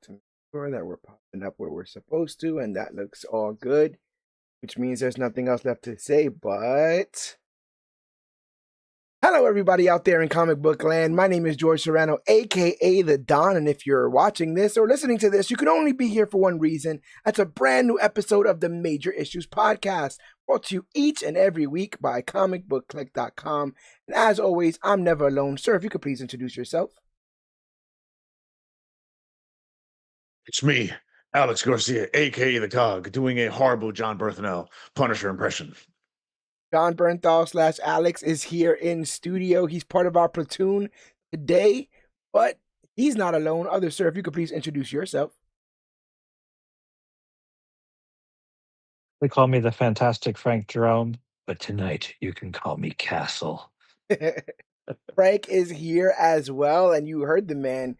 to make sure that we're popping up where we're supposed to, and that looks all good, which means there's nothing else left to say but hello, everybody out there in comic book land. My name is George Serrano, aka The Don, and if you're watching this or listening to this, you can only be here for one reason. That's a brand new episode of the Major Issues Podcast, brought to you each and every week by comicbookclick.com. And as always, I'm never alone. Sir, if you could please introduce yourself. It's me, Alex Garcia, aka the Cog, doing a horrible John Berthnell Punisher impression. John Bernthal / Alex is here in studio. He's part of our platoon today, but he's not alone. Other sir, if you could please introduce yourself. They call me the Fantastic Frank Jerome, but tonight you can call me Castle. Frank is here as well, and you heard the man.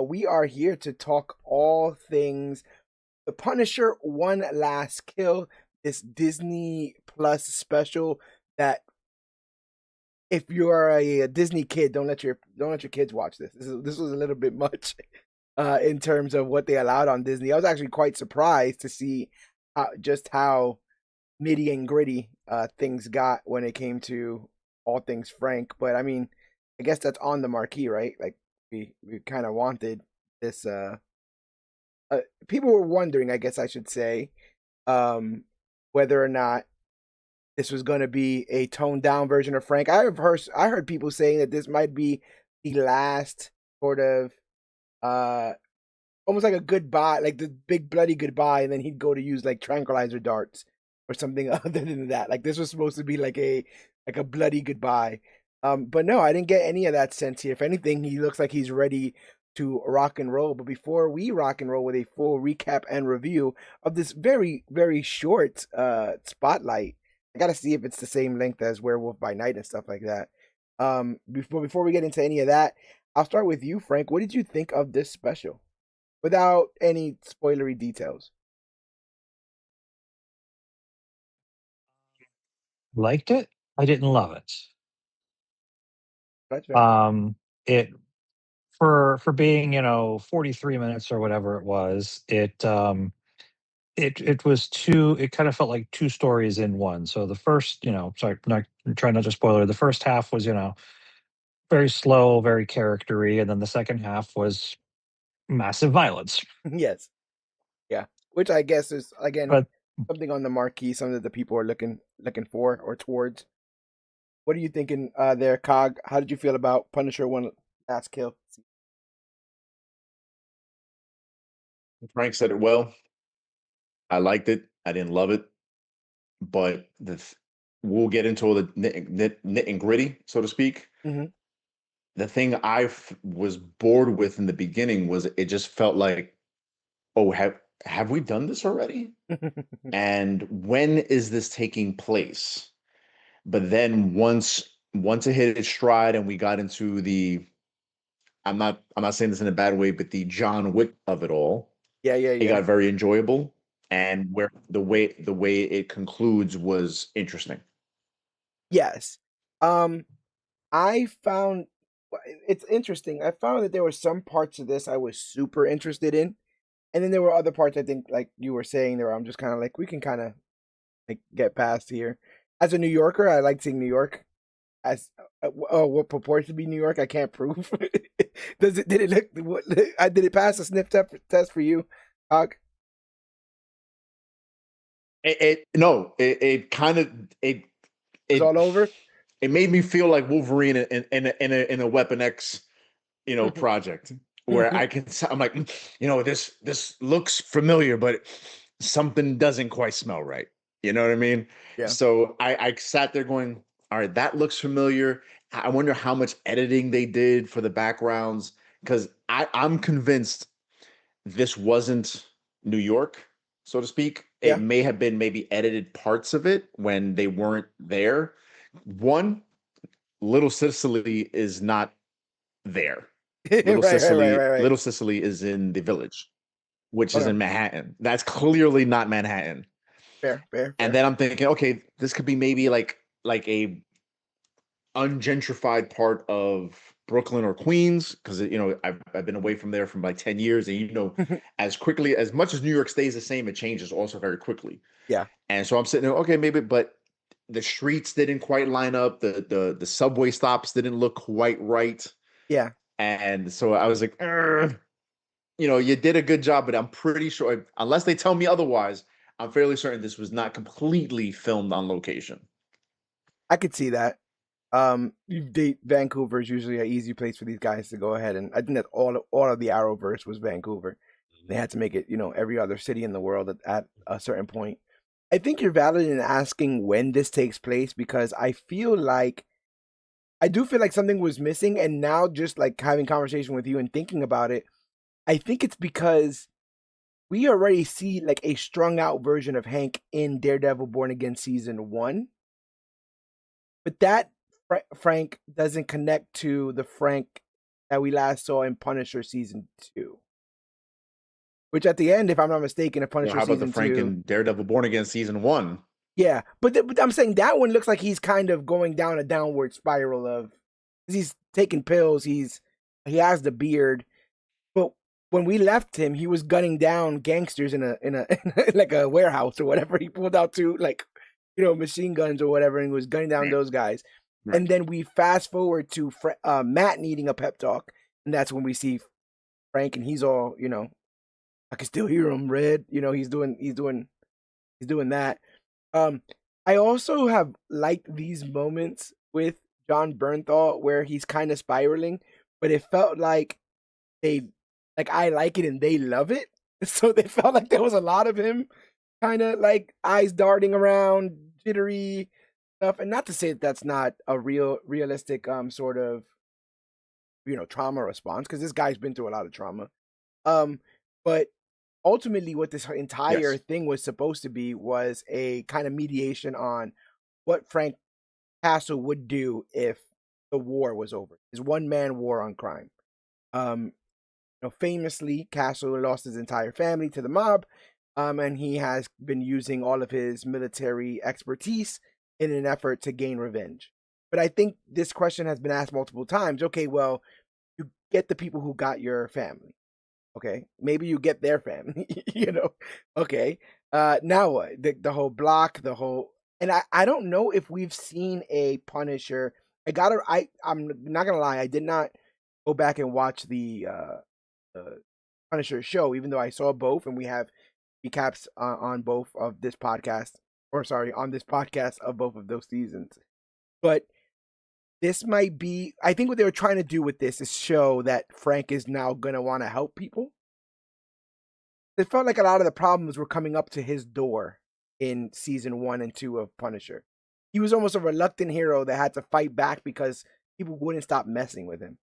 We are here to talk all things The Punisher One Last Kill, this Disney Plus special that if you're a Disney kid, don't let your kids watch this. This was a little bit much in terms of what they allowed on Disney. I was actually quite surprised to see just how nitty and gritty things got when it came to all things Frank. But I mean, I guess that's on the marquee, right? Like we kind of wanted this. People were wondering, I guess I should say, whether or not this was going to be a toned down version of Frank. I heard people saying that this might be the last sort of almost like a goodbye, like the big bloody goodbye, and then he'd go to use like tranquilizer darts or something other than that. Like this was supposed to be like a bloody goodbye. But no, I didn't get any of that sense here. If anything, he looks like he's ready to rock and roll. But before we rock and roll with a full recap and review of this very, very short spotlight, I gotta see if it's the same length as Werewolf by Night and stuff like that. Before we get into any of that, I'll start with you, Frank. What did you think of this special? Without any spoilery details. Liked it. I didn't love it. That's fair. It for being 43 minutes or whatever it was. It was two. It kind of felt like two stories in one. So the first, sorry, not trying not to spoiler. The first half was very slow, very charactery, and then the second half was massive violence. Yes. Yeah. Which I guess is again But something on the marquee, something that the people are looking for or towards. What are you thinking there, Cog? How did you feel about Punisher One Last Kill? Frank said it well. I liked it. I didn't love it, but we'll get into all the nit and gritty, so to speak. Mhm. The thing I was bored with in the beginning was it just felt like, oh, have we done this already? And when is this taking place? But then once it hit its stride and we got into the I'm not saying this in a bad way, but the John Wick of it all, Yeah. it got very enjoyable. And where the way it concludes was interesting. Yes. I found it's interesting. I found that there were some parts of this I was super interested in, and then there were other parts I think, like you were saying, there I'm just kind of like we can kind of like get past here. As a New Yorker, I like seeing New York. As what purports to be New York, I can't prove. Did it look? Did it pass a sniff test for you, Hog? It kind of It's all over. it made me feel like Wolverine in a Weapon X, project where I'm like, this looks familiar, but something doesn't quite smell right. You know what I mean? Yeah. So I sat there going, all right, that looks familiar. I wonder how much editing they did for the backgrounds, because I'm convinced this wasn't New York, so to speak. Yeah. It may have been maybe edited parts of it when they weren't there. One, Little Sicily is not there. Little Sicily, Right. Little Sicily is in the Village, which is Okay. in Manhattan. That's clearly not Manhattan. Fair. And then I'm thinking, okay, this could be maybe like a ungentrified part of Brooklyn or Queens because I've been away from there for like 10 years, and as quickly as much as New York stays the same, it changes also very quickly. Yeah. And so I'm sitting there, okay, maybe, but the streets didn't quite line up. The subway stops didn't look quite right. Yeah. And so I was like, you did a good job, but I'm pretty sure, unless they tell me otherwise, I'm fairly certain this was not completely filmed on location. I could see that. Vancouver is usually an easy place for these guys to go ahead, and I think that all of the Arrowverse was Vancouver. They had to make it, every other city in the world at a certain point. I think you're valid in asking when this takes place because I do feel like something was missing, and now just like having conversation with you and thinking about it, I think it's because we already see like a strung out version of Hank in Daredevil Born Again season 1. But that Frank doesn't connect to the Frank that we last saw in Punisher season 2. Which at the end, if I'm not mistaken, in Punisher How about the season Frank 2, in Daredevil Born Again season 1? yeah, but I'm saying that one looks like he's kind of going down a downward spiral of, 'cause he's taking pills, he has the beard, but when we left him, he was gunning down gangsters in a like a warehouse or whatever. He pulled out two like machine guns or whatever and was gunning down those guys. Right. And then we fast forward to Matt needing a pep talk, and that's when we see Frank, and he's all I can still hear him, Red. He's doing that. I also have liked these moments with John Bernthal where he's kind of spiraling, but it felt like I like it and they love it. So they felt like there was a lot of him kind of like eyes darting around, jittery stuff. And not to say that that's not a realistic sort of trauma response, because this guy's been through a lot of trauma. But ultimately what this entire thing was supposed to be was a kind of mediation on what Frank Castle would do if the war was over. His one-man war on crime. Famously, Castle lost his entire family to the mob, and he has been using all of his military expertise in an effort to gain revenge. But I think this question has been asked multiple times. Okay, well, you get the people who got your family. Okay, maybe you get their family, Okay, now what? The whole block, and I don't know if we've seen a Punisher. I'm not gonna lie, I did not go back and watch the Punisher show, even though I saw both, and we have recaps on both of this podcast, on this podcast of both of those seasons. But this might be, I think what they were trying to do with this is show that Frank is now going to want to help people. It felt like a lot of the problems were coming up to his door in season 1 and 2 of Punisher. He was almost a reluctant hero that had to fight back because people wouldn't stop messing with him.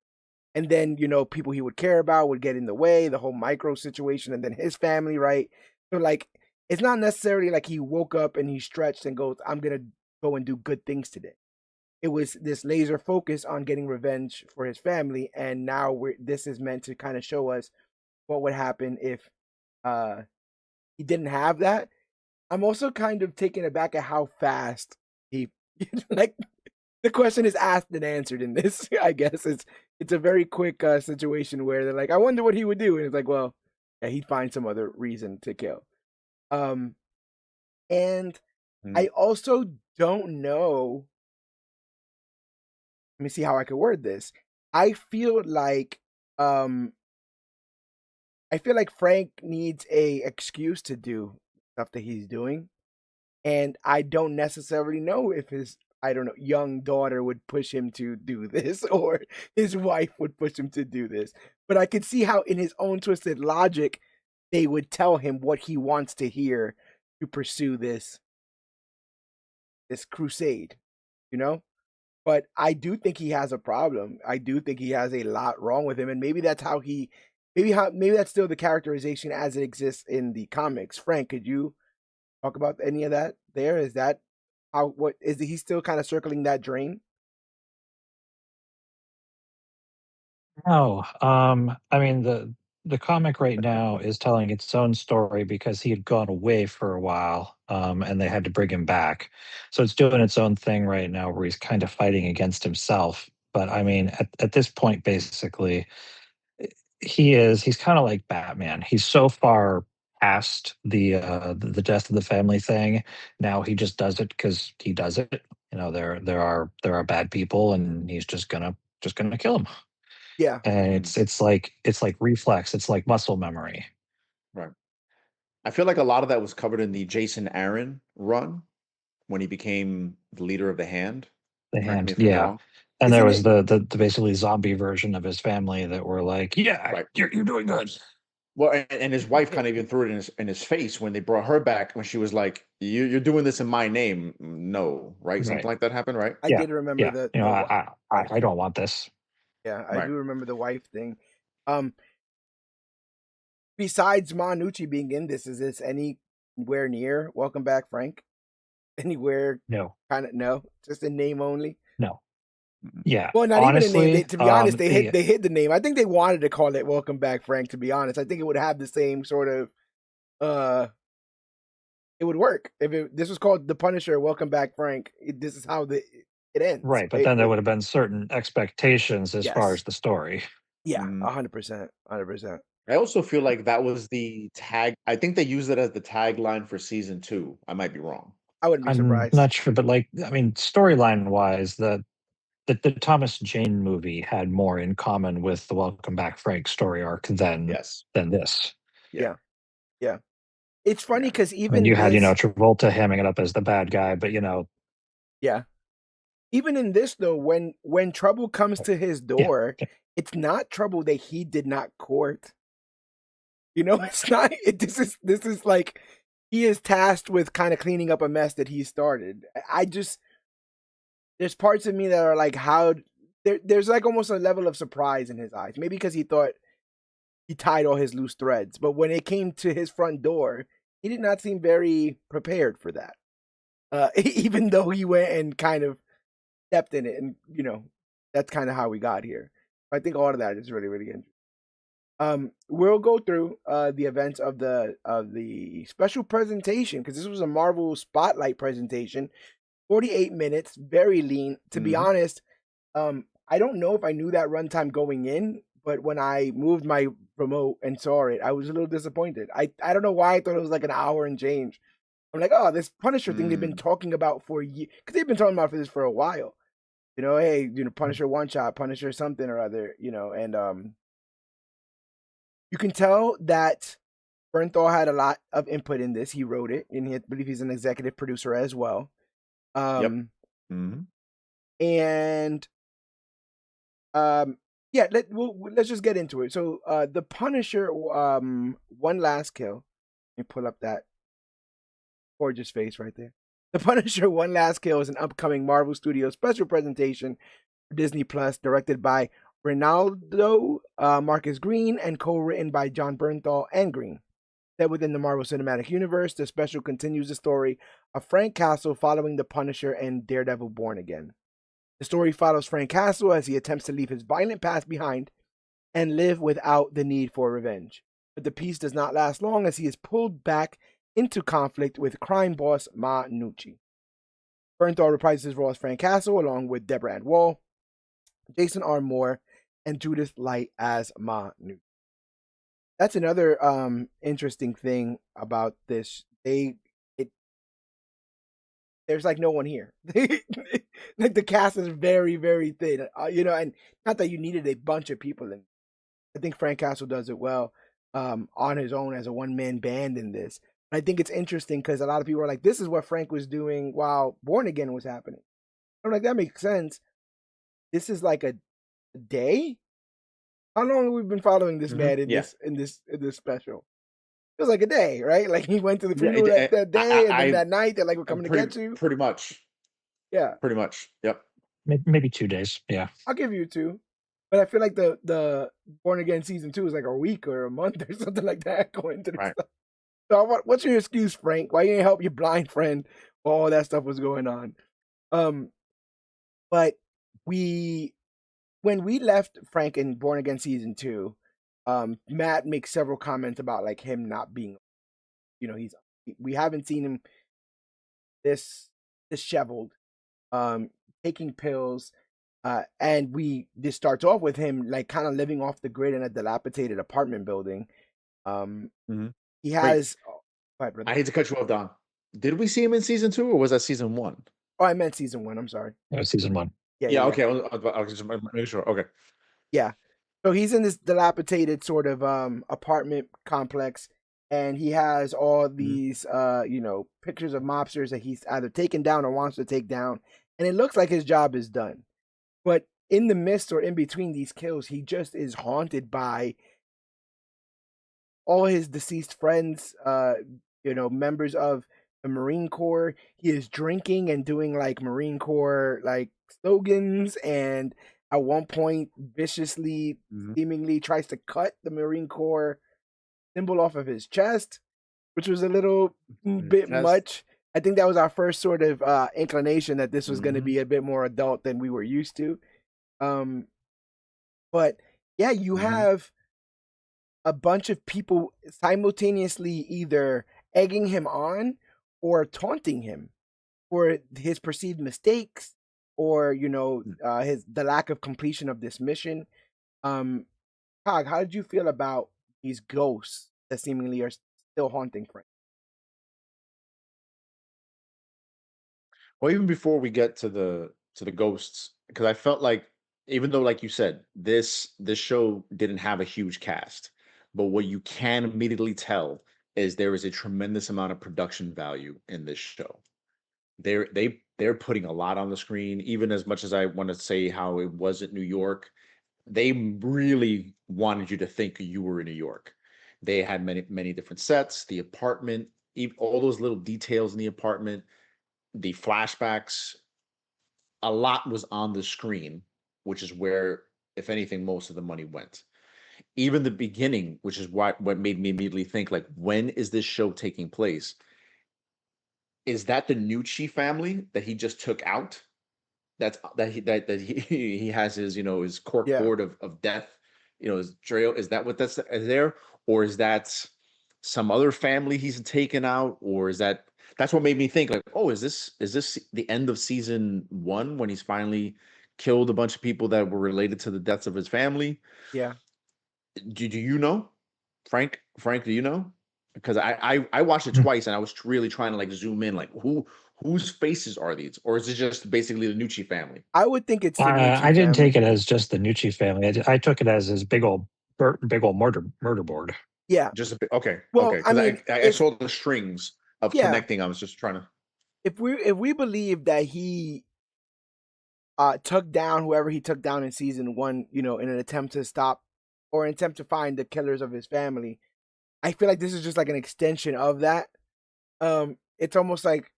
And then, people he would care about would get in the way, the whole micro situation, and then his family, right? So, like, it's not necessarily like he woke up and he stretched and goes, I'm going to go and do good things today. It was this laser focus on getting revenge for his family, and now this is meant to kind of show us what would happen if he didn't have that. I'm also kind of taken aback at how fast he like the question is asked and answered in this. I guess it's a very quick situation where they're like, I wonder what he would do, and it's like, well, yeah, he'd find some other reason to kill. And I also don't know. Let me see how I could word this. I feel like Frank needs a excuse to do stuff that he's doing, and I don't necessarily know if his young daughter would push him to do this or his wife would push him to do this. But I could see how in his own twisted logic they would tell him what he wants to hear to pursue this crusade, But I do think he has a problem. I do think he has a lot wrong with him, and maybe that's how maybe that's still the characterization as it exists in the comics. Frank, could you talk about any of that? Is that what is he still kind of circling that drain? No, I mean the comic right now is telling its own story because he had gone away for a while, and they had to bring him back. So it's doing its own thing right now, where he's kind of fighting against himself. But I mean, at this point, basically, he's kind of like Batman. He's so far past the death of the family thing. Now he just does it because he does it. You know, there are bad people, and he's just gonna kill them. Yeah. And Mm, it's like reflex. It's like muscle memory. right. I feel like a lot of that was covered in the Jason Aaron run when he became the leader of the Hand. The Correct me hand, if I'm yeah. wrong. And there Isn't was it? the basically zombie version of his family that were like, yeah, Right. you're doing good. Well, and his wife kind of even threw it in his face when they brought her back when she was like, You're doing this in my name." No, right? Right. Something like that happened, right? I Yeah. did remember Yeah. You know, the I wife. don't want this. Yeah, I Right. do remember the wife thing. Um, Besides Manucci being in this, is this anywhere near Welcome Back, Frank? Anywhere No. kind of no, just a name only. No. Mm-mm. Yeah. Well, not even a name. Honestly, To be honest, the they hid the name. I think they wanted to call it Welcome Back, Frank. To be honest, I think it would have the same sort of uh, it would work if this was called The Punisher. Welcome Back, Frank. This is how it ends, right, but right? then there Like would have been certain expectations as far yes, as the story. yeah, Mhm. 100%, 100%. I also feel like that was the tag. I think they used it as the tagline for season 2. I might be wrong. I wouldn't be I'm surprised. not sure, but like I mean, storyline wise, the Thomas Jane movie had more in common with the Welcome Back Frank story arc Yes. than this. Yeah. Yeah, yeah. It's funny Yeah. because I mean, even you had, this, Travolta hamming it up as the bad guy, but yeah, even in this though, when trouble comes to his yeah, door, it's not trouble that he did not court. You know, it's not. This is like he is tasked with kind of cleaning up a mess that he started. I just there's parts of me that are like, how there's like almost a level of surprise in his eyes. Maybe because he thought he tied all his loose threads, but when it came to his front door, he did not seem very prepared for that. Even though he went and kind of stepped in it, and that's kind of how we got here. I think all of that is really really interesting. We'll go through the events of the special presentation because this was a Marvel Spotlight presentation. 48 minutes, very lean. To be Mhm. honest, I don't know if I knew that runtime going in, but when I moved my remote and saw it, I was a little disappointed. I don't know why I thought it was like an hour and change. I'm like, oh, this Punisher thing they've been Mm. talking about for years because they've been talking about this for a while. Hey, Punisher one shot, Punisher something or other, and you can tell that Bernthal had a lot of input in this. He wrote it, and I believe he's an executive producer as well. Yep. Um, Mhm. and yeah, let's just get into it. So, the Punisher, one last kill. Let me pull up that gorgeous face right there. The Punisher, one last kill is an upcoming Marvel Studios special presentation for Disney Plus, directed by Ronaldo Marcus Green and co-written by John Bernthal and Green. Set within the Marvel Cinematic Universe, the special continues the story of Frank Castle following the Punisher and Daredevil Born Again. The story follows Frank Castle as he attempts to leave his violent past behind and live without the need for revenge. But the peace does not last long as he is pulled back into conflict with crime boss Ma Nucci. Bernthal reprises his role as Frank Castle along with Deborah Ann Wall, Jason R. Moore, and Judith Light as Ma Nucci. That's another interesting thing about this. There's like no one here. Like the cast is very very thin, and not that you needed a bunch of people in. I think Frank Castle does it well on his own as a one man band in this. And I think it's interesting because a lot of people are like, "This is what Frank was doing while Born Again was happening." I'm like, that makes sense. This is like a day. How long have we been following this Mhm. man in Yeah. this special? It was like a day, right? Like he went to the Yeah. funeral that day, and then I that night they're like, "We're coming to pretty get you." pretty much. Yeah, Pretty much. Yep. maybe 2 days. Yeah. I'll give you two, but I feel like the Born Again season 2 is like a week or a month or something like that going through Right. stuff. So what's your excuse, Frank? Why you didn't help your blind friend while all that stuff was going on? Um, but we when we left Frank in Born Again season 2, Matt makes several comments about like him not being, he's we haven't seen him this disheveled, um, taking pills. And this starts off with him like kind of living off the grid in a dilapidated apartment building. Hmm. He Wait, has. Oh, go ahead, I brother. hate to cut you off, Don. Did we see him in season 2 or was that season 1? Oh, I meant season one. I'm sorry. Season 1. Yeah, yeah, Yeah, yeah, okay. I was just making sure. Okay. yeah. So he's in this dilapidated sort of apartment complex, and he has all Mhm. these pictures of mobsters that he's either taken down or wants to take down, and it looks like his job is done. But in the midst or in between these kills, he just is haunted by all his deceased friends, members of the Marine Corps. He is drinking and doing like Marine Corps like slogans, and at one point viciously Mhm. seemingly tries to cut the Marine Corps symbol off of his chest, which was a little bit Test. much. I think that was our first sort of inclination that this was going to Hmm. be a bit more adult than we were used to. Um, but yeah, you Hmm. have a bunch of people simultaneously either egging him on or taunting him for his perceived mistakes or his the lack of completion of this mission. um Cog, how did you feel about these ghosts that seemingly are still haunting Frank? Well, even before we get to the ghosts, because I felt like even though, like you said, this show didn't have a huge cast, but what you can immediately tell is there is a tremendous amount of production value in this show. They're putting a lot on the screen, even as much as I want to say how it wasn't New York. They really wanted you to think you were in New York. They had many different sets, the apartment, all those little details in the apartment, the flashbacks, a lot was on the screen, which is where, if anything, most of the money went. Even the beginning, which is what made me immediately think, like, when is this show taking place? Is that the Nucci family that he just took out? That he has his his cork Yeah, board of death, his trail. Is that what is there, or is that some other family he's taken out, or is that's what made me think like, oh, is this the end of season 1 when he's finally killed a bunch of people that were related to the deaths of his family? yeah. Do you know, Frank? Do you know? Because I watched it Hmm. twice and I was really trying to like zoom in, like whose faces are these, or is it just basically the Nucci family? I would think it's the Nucci I didn't take family. it as just the Nucci family. I took it as his big old murder board. Yeah. Just a bit. Okay, Well, okay. I Because mean, I if saw the strings of yeah, connecting. I was just trying to. if we believe that he took down whoever he took down in season one, in an attempt to stop or an attempt to find the killers of his family, I feel like this is just like an extension of that. It's almost like,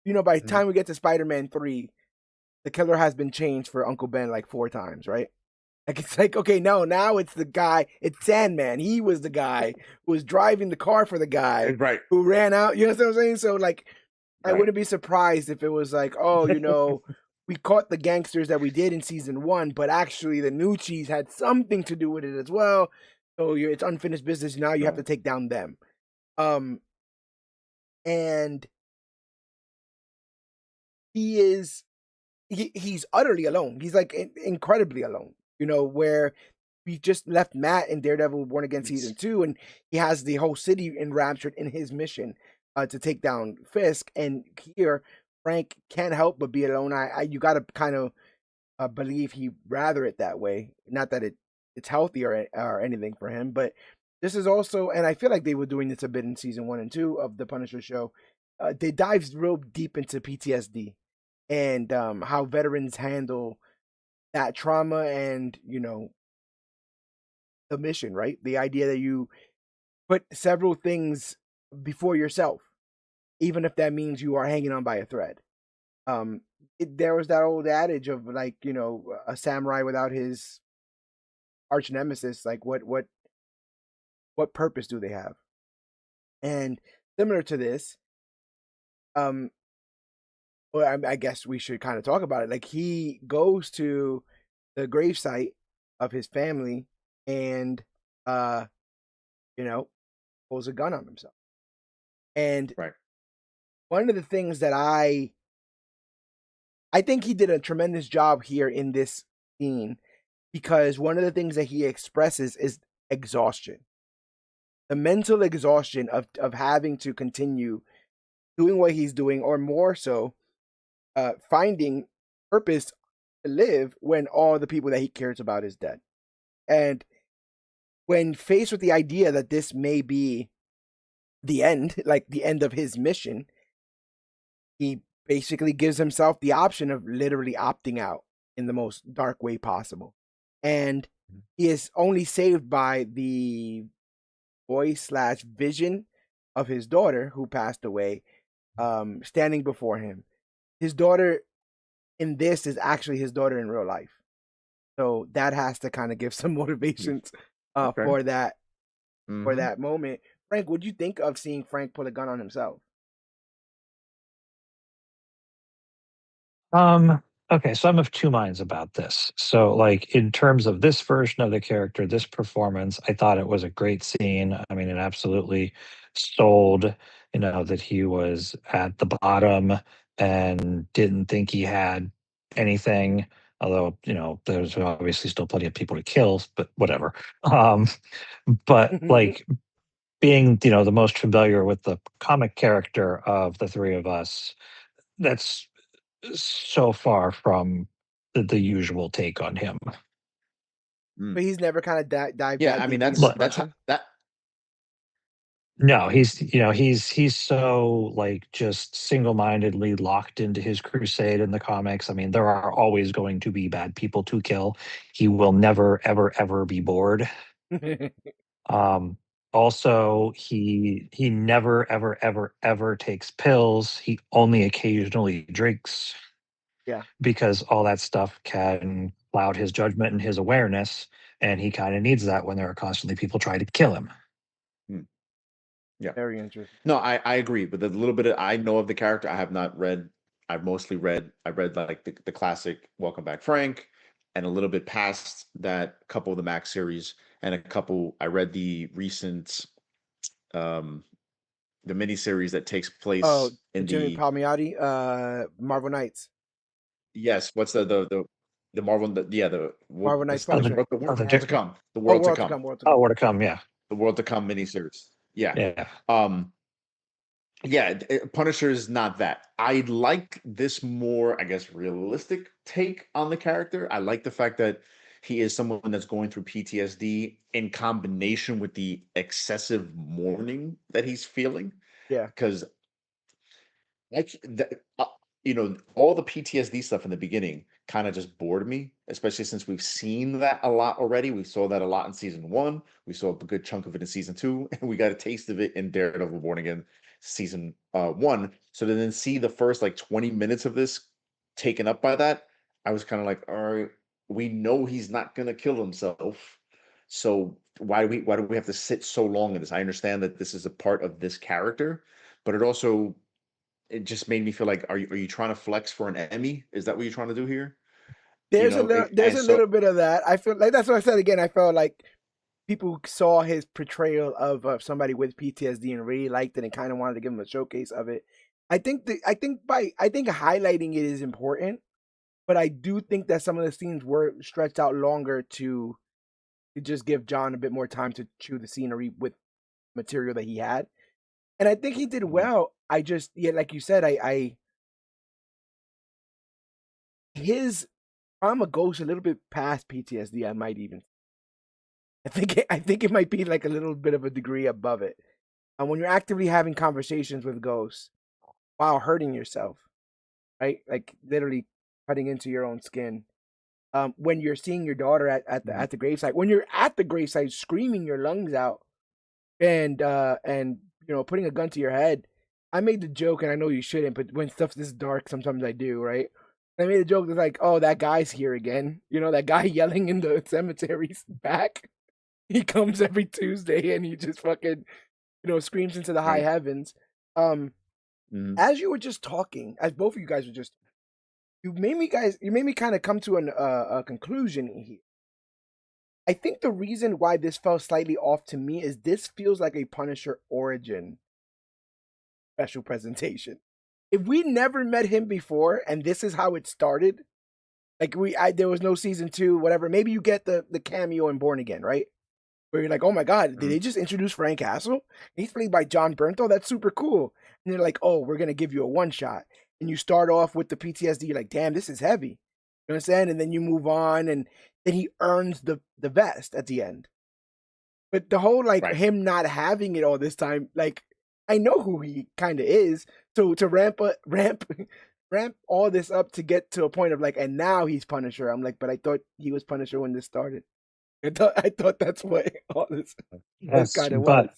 by the Mhm. time we get to Spider-Man 3, the killer has been changed for Uncle Ben like 4 times, right? Like it's like, okay, no, now it's the guy, it's Sandman. He was the guy who was driving the car for the guy Right, who ran out. You know what I'm saying? So like I right. wouldn't be surprised if it was like, oh, we caught the gangsters that we did in season one, but actually the Nucci's had something to do with it as well. So it's unfinished business. Now you have to No. take down them. Um, and he is he's utterly alone. He's like incredibly alone. Where we just left Matt in Daredevil Born Again It's season 2, and he has the whole city enraptured in his mission to take down Fisk. And here, Frank can't help but be alone. You got to kind of believe he rather it that way. Not that it's healthy or anything for him, but this is also, and I feel like they were doing this a bit in season 1 and 2 of the Punisher show. They dive real deep into PTSD and how veterans handle that trauma and the mission, right? The idea that you put several things before yourself, even if that means you are hanging on by a thread. There was that old adage of like, a samurai without his arch nemesis. Like, what purpose do they have? And similar to this, um, well, I guess we should kind of talk about it. Like, he goes to the gravesite of his family and, uh, you know, pulls a gun on himself. And right. one of the things that I think he did a tremendous job here in this scene because one of the things that he expresses is exhaustion. The mental exhaustion of having to continue doing what he's doing, or more so, finding purpose to live when all the people that he cares about is dead. And when faced with the idea that this may be the end, like the end of his mission, he basically gives himself the option of literally opting out in the most dark way possible. And he is only saved by the voice/vision of his daughter who passed away, standing before him. His daughter in this is actually his daughter in real life. So that has to kind of give some motivations Okay. for that Mhm. moment. Frank, what'd you think of seeing Frank pull a gun on himself? Okay, so I'm of two minds about this. So, like, in terms of this version of the character, this performance, I thought it was a great scene. I mean, it absolutely sold, that he was at the bottom and didn't think he had anything. Although, there's obviously still plenty of people to kill, but whatever. Um, but like being, the most familiar with the comic character of the three of us, that's so far from the usual take on him. Mm. But he's never kind of dived Yeah, that I mean deep into But that's depression. that. no, he's so like just single-mindedly locked into his crusade in the comics. I mean, there are always going to be bad people to kill. He will never, ever, ever be bored. Um, Also, he never, ever, ever, ever takes pills. He only occasionally drinks Yeah, because all that stuff can cloud his judgment and his awareness, and he kind of needs that when there are constantly people trying to kill him. Mm, yeah. very interesting. No, I agree. But the little bit I know of the character, I have not read. I read like the classic Welcome Back Frank, and a little bit past that, couple of the Max series, and a couple. I read the recent um the miniseries that takes Oh, place the in Jimmy the Palmiotti, Marvel Knights. yes. What's the Marvel? Marvel Knights Oh, the Punisher. oh, the world to come. The Oh, world to come. World to oh, Come. more to come. Yeah, The world to come miniseries. Yeah. yeah. Um. Yeah, Punisher is not that. I like this more, I guess, realistic take on the character. I like the fact that he is someone that's going through PTSD in combination with the excessive mourning that he's feeling. Yeah. Because like all the PTSD stuff in the beginning kind of just bored me, especially since we've seen that a lot already. We saw that a lot in season one. We saw a good chunk of it in season two, and we got a taste of it in Daredevil Born Again season one. So to then see the first like 20 minutes of this taken up by that, I was kind of like, all right, we know he's not gonna kill himself. So why do we have to sit so long in this? I understand that this is a part of this character, but it just made me feel like, are you trying to flex for an Emmy? Is that what you're trying to do here? There's And a so little bit of that. I feel like that's what I said again. I felt like people saw his portrayal of somebody with PTSD and really liked it and kind of wanted to give him a showcase of it. I think highlighting it is important, but I do think that some of the scenes were stretched out longer to just give John a bit more time to chew the scenery with material that he had. And I think he did Mhm. well. I just, yeah, like you said, I his trauma goes a little bit past PTSD. I might even, I think it might be like a little bit of a degree above it. And when you're actively having conversations with ghosts while hurting yourself, right? Like literally cutting into your own skin. When you're seeing your daughter Mhm. at the gravesite, when you're at the gravesite screaming your lungs out, and putting a gun to your head. I made the joke, and I know you shouldn't, but when stuff's this dark, sometimes I do, right? I made a joke that's like, oh, that guy's here again. That guy yelling in the cemetery's back. He comes every Tuesday and he just fucking, screams into the high Right. heavens. Um, Mhm. as you were just talking, as both of you guys were just, you made me kind of come to a conclusion here. I think the reason why this fell slightly off to me is this feels like a Punisher origin special presentation. If we never met him before and this is how it started, Like there was no season 2, whatever. Maybe you get the cameo in Born Again, right? Where you're like, oh my god, did Mhm. they just introduce Frank Castle? He's played by John Bernthal. That's super cool. And they're like, oh, we're gonna give you a one shot, and you start off with the PTSD. You're like, damn, this is heavy. You know what I'm saying? And then you move on, and then he earns the vest at the end. But the whole like Right. him not having it all this time, like I know who he kind of is. So to ramp all this up to get to a point of like, and now he's Punisher. I'm like, but I thought he was Punisher when this started. I thought that's what all this Yes, kind of was.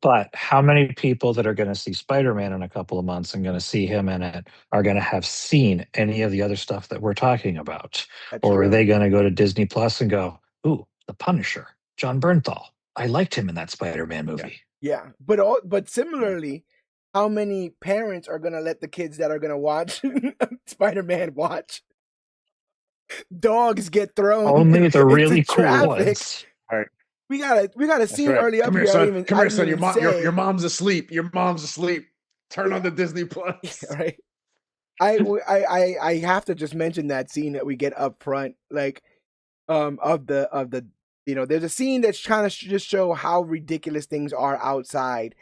but how many people that are going to see Spider-Man in a couple of months and going to see him in it are going to have seen any of the other stuff that we're talking about? That's Or are true. they going to go to Disney Plus and go, "Ooh, The Punisher, John Bernthal. I liked him in that Spider-Man Yeah. movie." Yeah, but similarly, how many parents are gonna let the kids that are gonna watch Spider-Man watch dogs get thrown Only the into really cool traffic? ones. All right. We got a That's scene right. early up Come here, here. son. Come I here, didn't son. even Your say. mom's asleep. Your mom's asleep. Turn on the Disney Plus. Right. I have to just mention that scene that we get up front, like of the there's a scene that's trying to just show how ridiculous things are outside.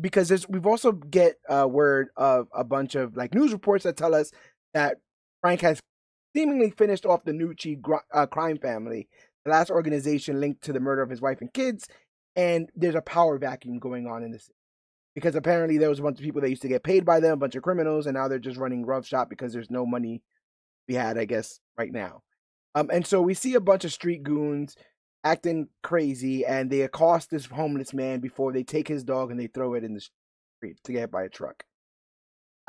Because we've also get word of a bunch of like news reports that tell us that Frank has seemingly finished off the Nucci crime family, the last organization linked to the murder of his wife and kids, and there's a power vacuum going on in this because apparently there was a bunch of people that used to get paid by them, a bunch of criminals, and now they're just running roughshod because there's no money to be had, I guess, right now. And so we see a bunch of street goons acting crazy, and they accost this homeless man before they take his dog and they throw it in the street to get hit by a truck.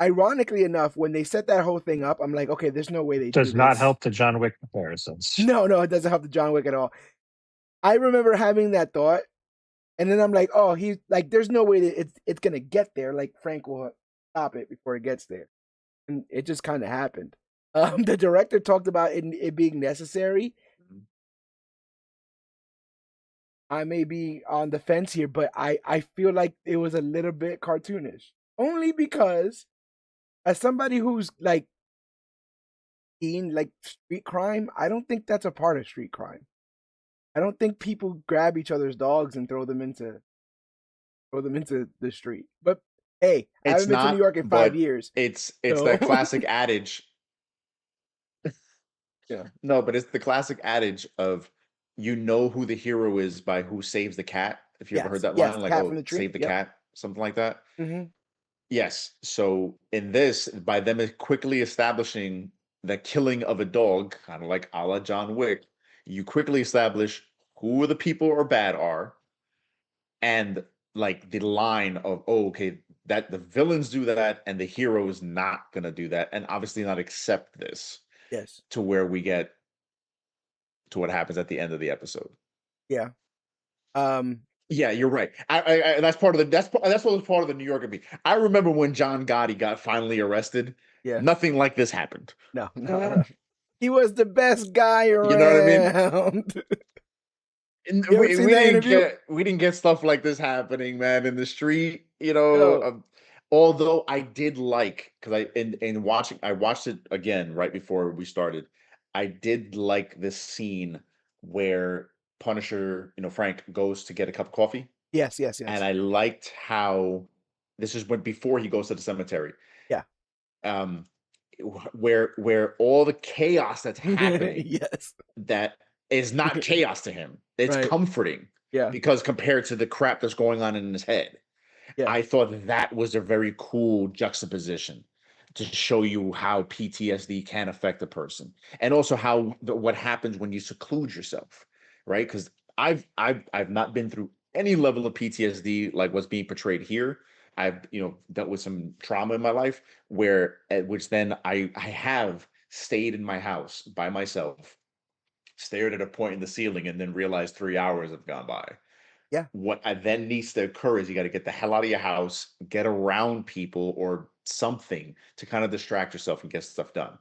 Ironically enough, when they set that whole thing up, I'm like, okay, there's no way they do Does not this. help the John Wick comparisons. No, no, it doesn't help the John Wick at all. I remember having that thought, and then I'm like, oh, he's like, there's no way that it's gonna get there. Like Frank will stop it before it gets there, and it just kind of happened. The director talked about it being necessary. I may be on the fence here, but I feel like it was a little bit cartoonish. Only because as somebody who's like seen like street crime, I don't think that's a part of street crime. I don't think people grab each other's dogs and throw them into the street. But hey, I It's haven't been to New not, York in 5 years. it's So that classic adage. yeah. No, but it's the classic adage of you know who the hero is by who saves the cat. If you ever heard Yes, that yes, line, like, cat from oh, the tree. save the Yep. cat, something like that. Hmm. Yes. So in this, by them quickly establishing the killing of a dog, kind of like a la John Wick, you quickly establish who the people or bad are, and like the line of, oh, okay, that the villains do that, and the hero is not gonna do that, and obviously not accept this Yes. to where we get to what happens at the end of the episode. Yeah. Um. Yeah, you're right. That's part of the that's what was part of the New Yorker beat. I remember when John Gotti got finally arrested. Yeah. Nothing like this happened. No. No. He was the best guy You know what I mean? around. And You ever seen that interview? we didn't get stuff like this happening, man, in the street. You know, Yo, although I did like because in watching I watched it again right before we started. I did like this scene where Punisher, Frank goes to get a cup of coffee. yes, yes, And yes. I liked how this is when before he goes to the cemetery. Yeah. Um, where all the chaos that's happening Yes. that is not chaos to him. It's Right. comforting Yeah. because compared to the crap that's going on in his head, Yeah. I thought that was a very cool juxtaposition to show you how PTSD can affect a person, and also how what happens when you seclude yourself, right? Because I've not been through any level of PTSD like what's being portrayed here. I've dealt with some trauma in my life where at which then I have stayed in my house by myself, stared at a point in the ceiling, and then realized 3 hours have gone by. Yeah. What then needs to occur is you got to get the hell out of your house, get around people or something to kind of distract yourself and get stuff done.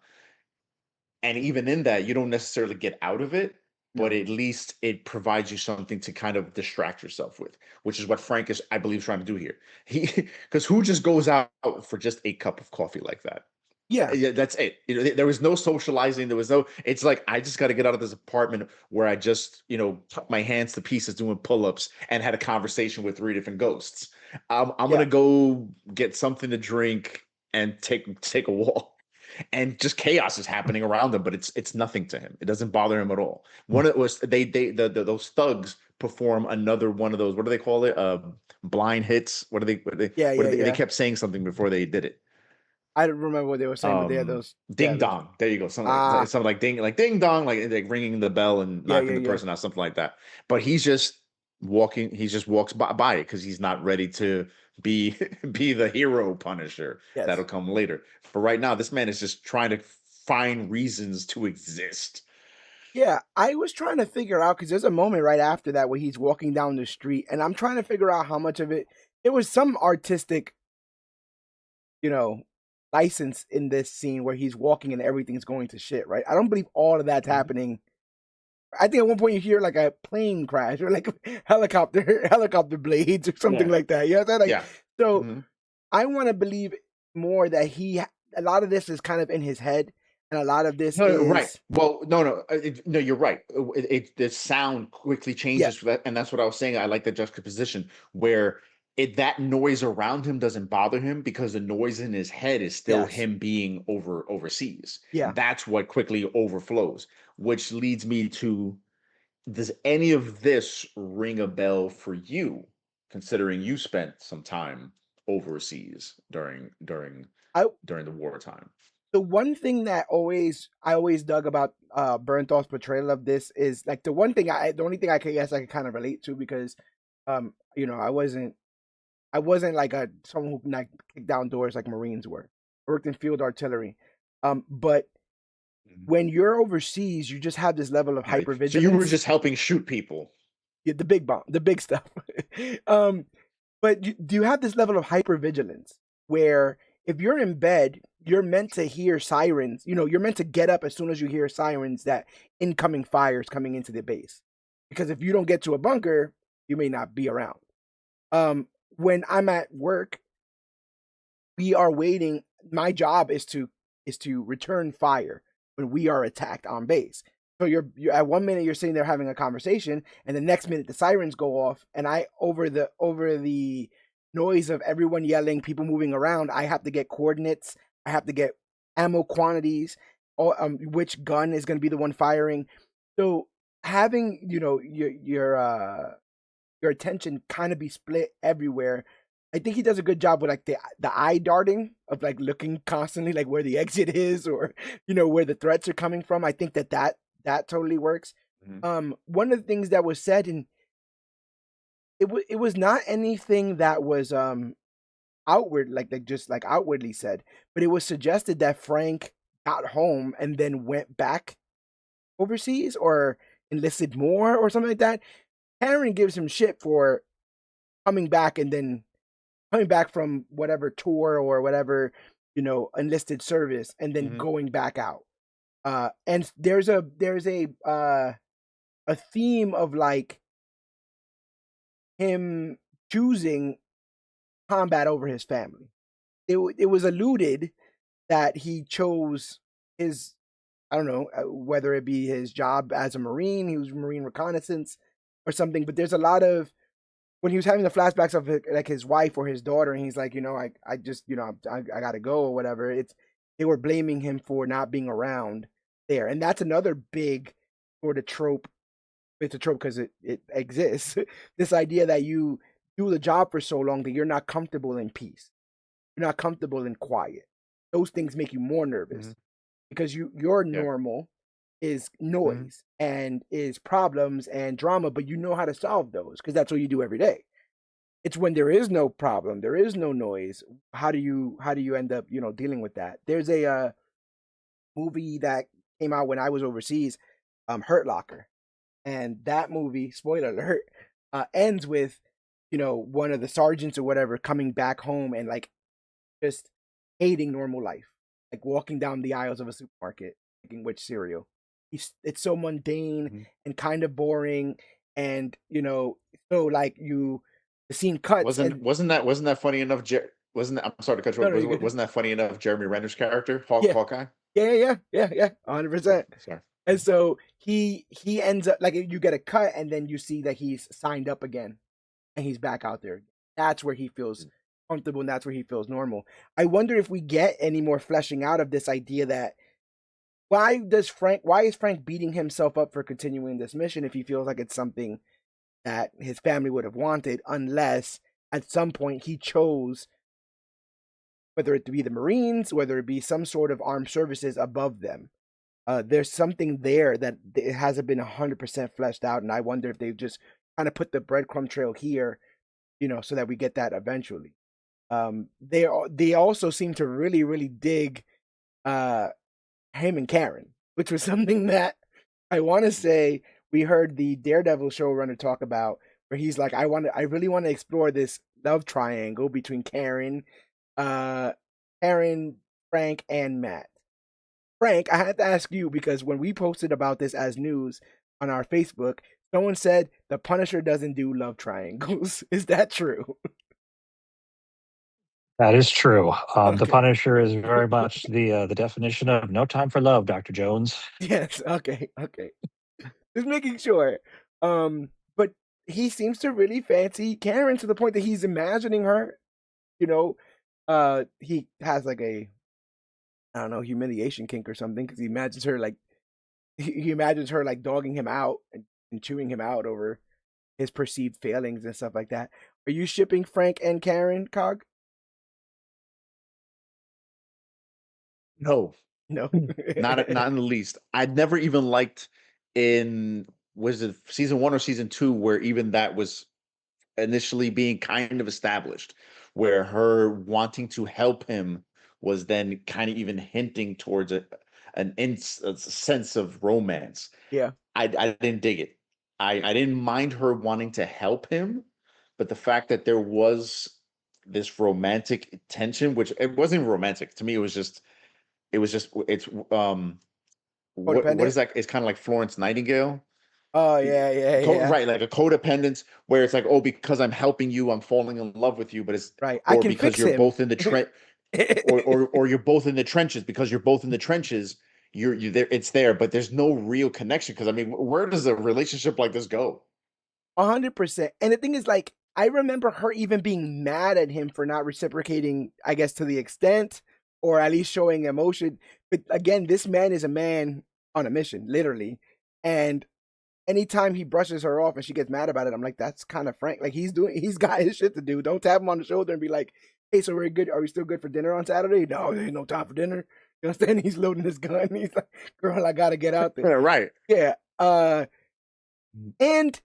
And even in that, you don't necessarily get out of it, but No. at least it provides you something to kind of distract yourself with, which is what Frank is, I believe, trying to do here. He because who just goes out for just a cup of coffee like that? Yeah. Yeah, that's it. There was no socializing. There was no. It's like I just got to get out of this apartment where I just, cut my hands to pieces doing pull-ups and had a conversation with three different ghosts. I'm Yeah. gonna go get something to drink and take a walk, and just chaos is happening around him, but it's nothing to him. It doesn't bother him at all. One of it was those thugs perform another one of those. What do they call it? Blind hits. Yeah. What do Yeah. they Yeah. kept saying something before they did it. I don't remember what they were saying, but they had those. Yeah. Ding Those. dong. There you go. Ah. Something like ding dong, like ringing the bell and Yeah. knocking Yeah. the Yeah. person out, something like that. But he's just walking. He just walks by it because he's not ready to be be the hero Punisher. That'll Yes. come later. But right now, this man is just trying to find reasons to exist. Yeah, I was trying to figure out because there's a moment right after that where he's walking down the street, and I'm trying to figure out how much of it was some artistic, you know, license in this scene where he's walking and everything's going to shit, right? I don't believe all of that's Mhm. happening. I think at one point you hear like a plane crash or like helicopter blades or something Yeah. like that. You know what I'm saying? Yeah. Like, so Mhm. I want to believe more that a lot of this is kind of in his head, and a lot of this No, right. is Well, no. No, you're right. The sound quickly yeah, changes, and that's what I was saying. I like the juxtaposition where that noise around him doesn't bother him because the noise in his head is still yes, him being overseas. yeah. That's what quickly overflows, which leads me to: does any of this ring a bell for you, considering you spent some time overseas I during the wartime? The one thing that I always dug about Bernthal's portrayal of this is like the only thing I could guess I could kind of relate to because I wasn't like a someone who can like kick down doors like Marines were. I worked in field artillery. But when you're overseas, you just have this level of Right. So you were hypervigilance. just helping shoot people. Yeah, the big bomb, the big stuff. But do you have this level of hypervigilance where if you're in bed, you're meant to hear sirens. You're meant to get up as soon as you hear sirens that incoming fire is coming into the base. Because if you don't get to a bunker, you may not be around. When I'm at work, we are waiting. My job is to return fire when we are attacked on base. So you're at one minute you're sitting there having a conversation, and the next minute the sirens go off, and I over the noise of everyone yelling, people moving around, I have to get coordinates, I have to get ammo quantities, or which gun is going to be the one firing. So having your attention kind of be split everywhere. I think he does a good job with like the eye darting of like looking constantly like where the exit is or where the threats are coming from. I think that totally works. Mhm. One of the things that was said, and it was not anything that was outward like just like outwardly said, but it was suggested that Frank got home and then went back overseas or enlisted more or something like that. Karen gives him shit for coming back and then coming back from whatever tour or whatever, enlisted service and then Mhm. going back out. And there's a theme of like him choosing combat over his family. It was alluded that he chose his, I don't know, whether it be his job as a Marine, he was Marine reconnaissance or something, but there's a lot of when he was having the flashbacks of like his wife or his daughter, and he's like, I just, I gotta go or whatever. They were blaming him for not being around there, and that's another big sort of trope. It's a trope because it exists. This idea that you do the job for so long that you're not comfortable in peace, you're not comfortable in quiet. Those things make you more nervous Mhm. because your Yeah. normal is Mhm. noise and is problems and drama, but you know how to solve those because that's what you do every day. It's when there is no problem, there is no noise. How do you end up, dealing with that? There's a movie that came out when I was overseas, Hurt Locker, and that movie, spoiler alert, ends with one of the sergeants or whatever coming back home and like just hating normal life, like walking down the aisles of a supermarket, picking which cereal. It's so mundane Mhm. and kind of boring, and so like the scene cuts Wasn't and wasn't that wasn't that funny enough? wasn't that, I'm sorry to cut you No, off. no, you're good. Wasn't that funny enough? Jeremy Renner's character, Yeah, Hawkeye. yeah, 100%. Sorry. And so he ends up like you get a cut, and then you see that he's signed up again, and he's back out there. That's where he feels comfortable, and that's where he feels normal. I wonder if we get any more fleshing out of this idea that why is Frank beating himself up for continuing this mission if he feels like it's something that his family would have wanted, unless at some point he chose whether it be the Marines, whether it be some sort of armed services above them. There's something there that it hasn't been 100% fleshed out, and I wonder if they've just kind of put the breadcrumb trail here, so that we get that eventually. They also seem to really, really dig him and Karen, which was something that I want to say we heard the Daredevil showrunner talk about, where he's like, I really want to explore this love triangle between Karen, Frank, and Matt. Frank, I had to ask you because when we posted about this as news on our Facebook, someone said the Punisher doesn't do love triangles. Is that true? That is true. The Okay. Punisher is very much the definition of no time for love, Dr. Jones. Yes. Okay. Just making sure. But he seems to really fancy Karen to the point that he's imagining her. He has like a, I don't know, humiliation kink or something, because he imagines her like dogging him out and chewing him out over his perceived failings and stuff like that. Are you shipping Frank and Karen, Cog? No, No. not in the least. I'd never even liked was it season 1 or season 2 where even that was initially being kind of established, where her wanting to help him was then kind of even hinting towards a sense of romance. Yeah. I didn't dig it. I didn't mind her wanting to help him, but the fact that there was this romantic tension, which it wasn't even romantic to me, it's what Codependent? is that? It's kind of like Florence Nightingale. Oh, yeah. Right, like a codependence where it's like, oh, because I'm helping you, I'm falling in love with you, but it's Right. I or can because fix you're him. both in the trench, or you're both in the trenches because you're both in the trenches. You're there. It's there, but there's no real connection. Because I mean, where does a relationship like this go? 100%. And the thing is, like, I remember her even being mad at him for not reciprocating, I guess, to the extent, or at least showing emotion. But again, this man is a man on a mission, literally. And anytime he brushes her off and she gets mad about it, I'm like, that's kind of Frank. Like, he's got his shit to do. Don't tap him on the shoulder and be like, hey, so we're good. Are we still good for dinner on Saturday? No, there ain't no time for dinner. You understand? He's loading his gun. He's like, girl, I gotta get out there. Yeah, right. Yeah. And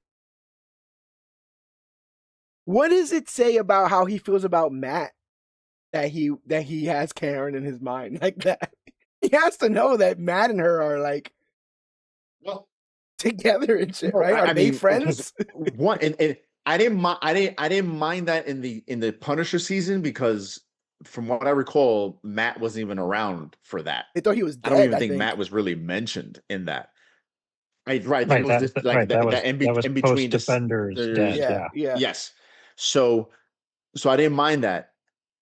what does it say about how he feels about Matt that he has Karen in his mind like that? He has to know that Matt and her are like Well, together and shit, no, right? Are I they mean, because friends? one and I didn't mind that in the Punisher season because from what I recall, Matt wasn't even around for that. They thought he was I don't dead, even I think Matt think. was really mentioned in that. Right. That Right, was just like that that was in between post this. Defenders dead. There's Yeah, Yeah, yeah. yes. So I didn't mind that.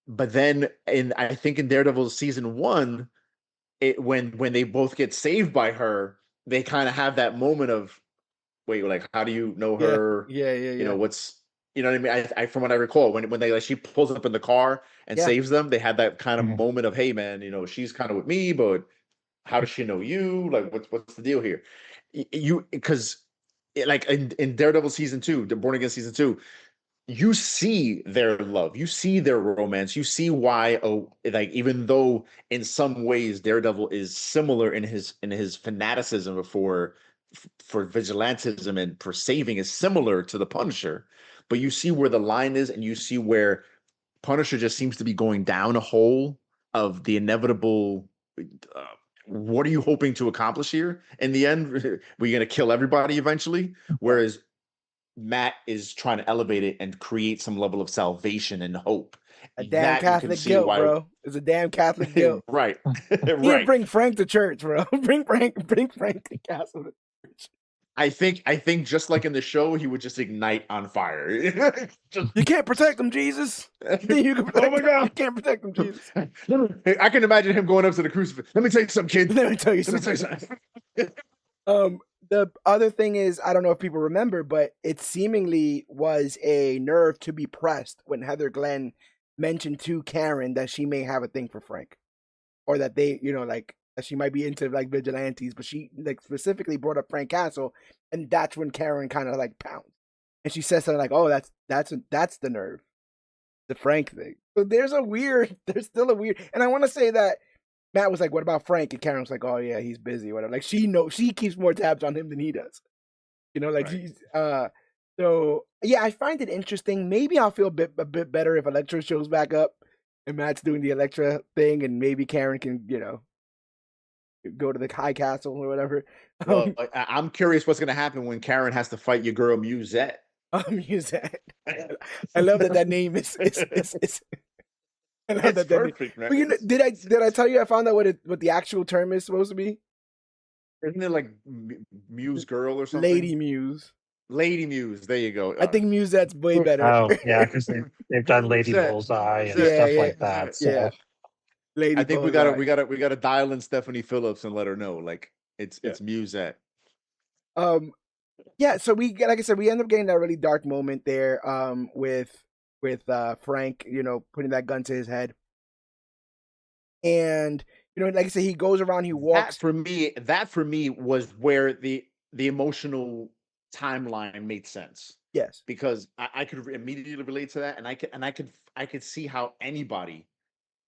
But then I think in Daredevil season 1, when they both get saved by her, they kind of have that moment of wait, like how do you know Yeah. her? Yeah. What's you know what I mean? I from what I recall, when they like she pulls up in the car and Yeah. saves them, they had that kind of Mhm. moment of, hey man, she's kind of with me, but how does she know you? Like what's the deal here? You because like in Daredevil season 2, the Born Again season 2, you see their love, you see their romance, you see why like even though in some ways Daredevil is similar in his fanaticism for vigilantism and for saving is similar to the Punisher, but you see where the line is and you see where Punisher just seems to be going down a hole of the inevitable. uh, what are you hoping to accomplish here in the end? We're going to kill everybody eventually, Right. whereas Matt is trying to elevate it and create some level of salvation and hope. A damn That you can Catholic see guilt, why. bro. It's a damn Catholic guilt. Right, You need to right. bring Frank to church, bro. Bring Frank to Castle to church. I think just like in the show, he would just ignite on fire. Just, You can't protect them, Jesus. You think you can protect oh my them? You God. can't protect them, Jesus. I can imagine him going up to the crucifix. Let me tell you something, kid. Let me tell you Let me tell you something. something. The other thing is, I don't know if people remember, but it seemingly was a nerve to be pressed when Heather Glenn mentioned to Karen that she may have a thing for Frank, or that they, like that she might be into like vigilantes, but she like specifically brought up Frank Castle, and that's when Karen kind of like pounced, and she says something like, "Oh, that's the nerve, the Frank thing." So there's still a weird, and I want to say that Matt was like, "What about Frank?" And Karen was like, "Oh yeah, he's busy, whatever." Like she keeps more tabs on him than he does. Like Right. she's so yeah, I find it interesting. Maybe I'll feel a bit better if Elektra shows back up and Matt's doing the Elektra thing, and maybe Karen can, go to the High Castle or whatever. Well, I'm curious what's going to happen when Karen has to fight your girl Musette. Use that. I love that name is I love It's that name. perfect, man. Well, did I tell you I found out what the actual term is supposed to be? Isn't it like Muse Girl or something? Lady Muse. Lady Muse. There you go. I think Musette's way better. Oh yeah, because they've done Lady Musette. Bullseye and Musette. stuff Yeah, like that. So yeah. Lady I think Bullseye. we gotta dial in Stephanie Phillips and let her know. Like it's Musette. Yeah, so like I said, we end up getting that really dark moment there, with Frank, putting that gun to his head. And like I said, he goes around, he walks. That for me was where the emotional timeline made sense. Yes. Because I could immediately relate to that, and I could see how anybody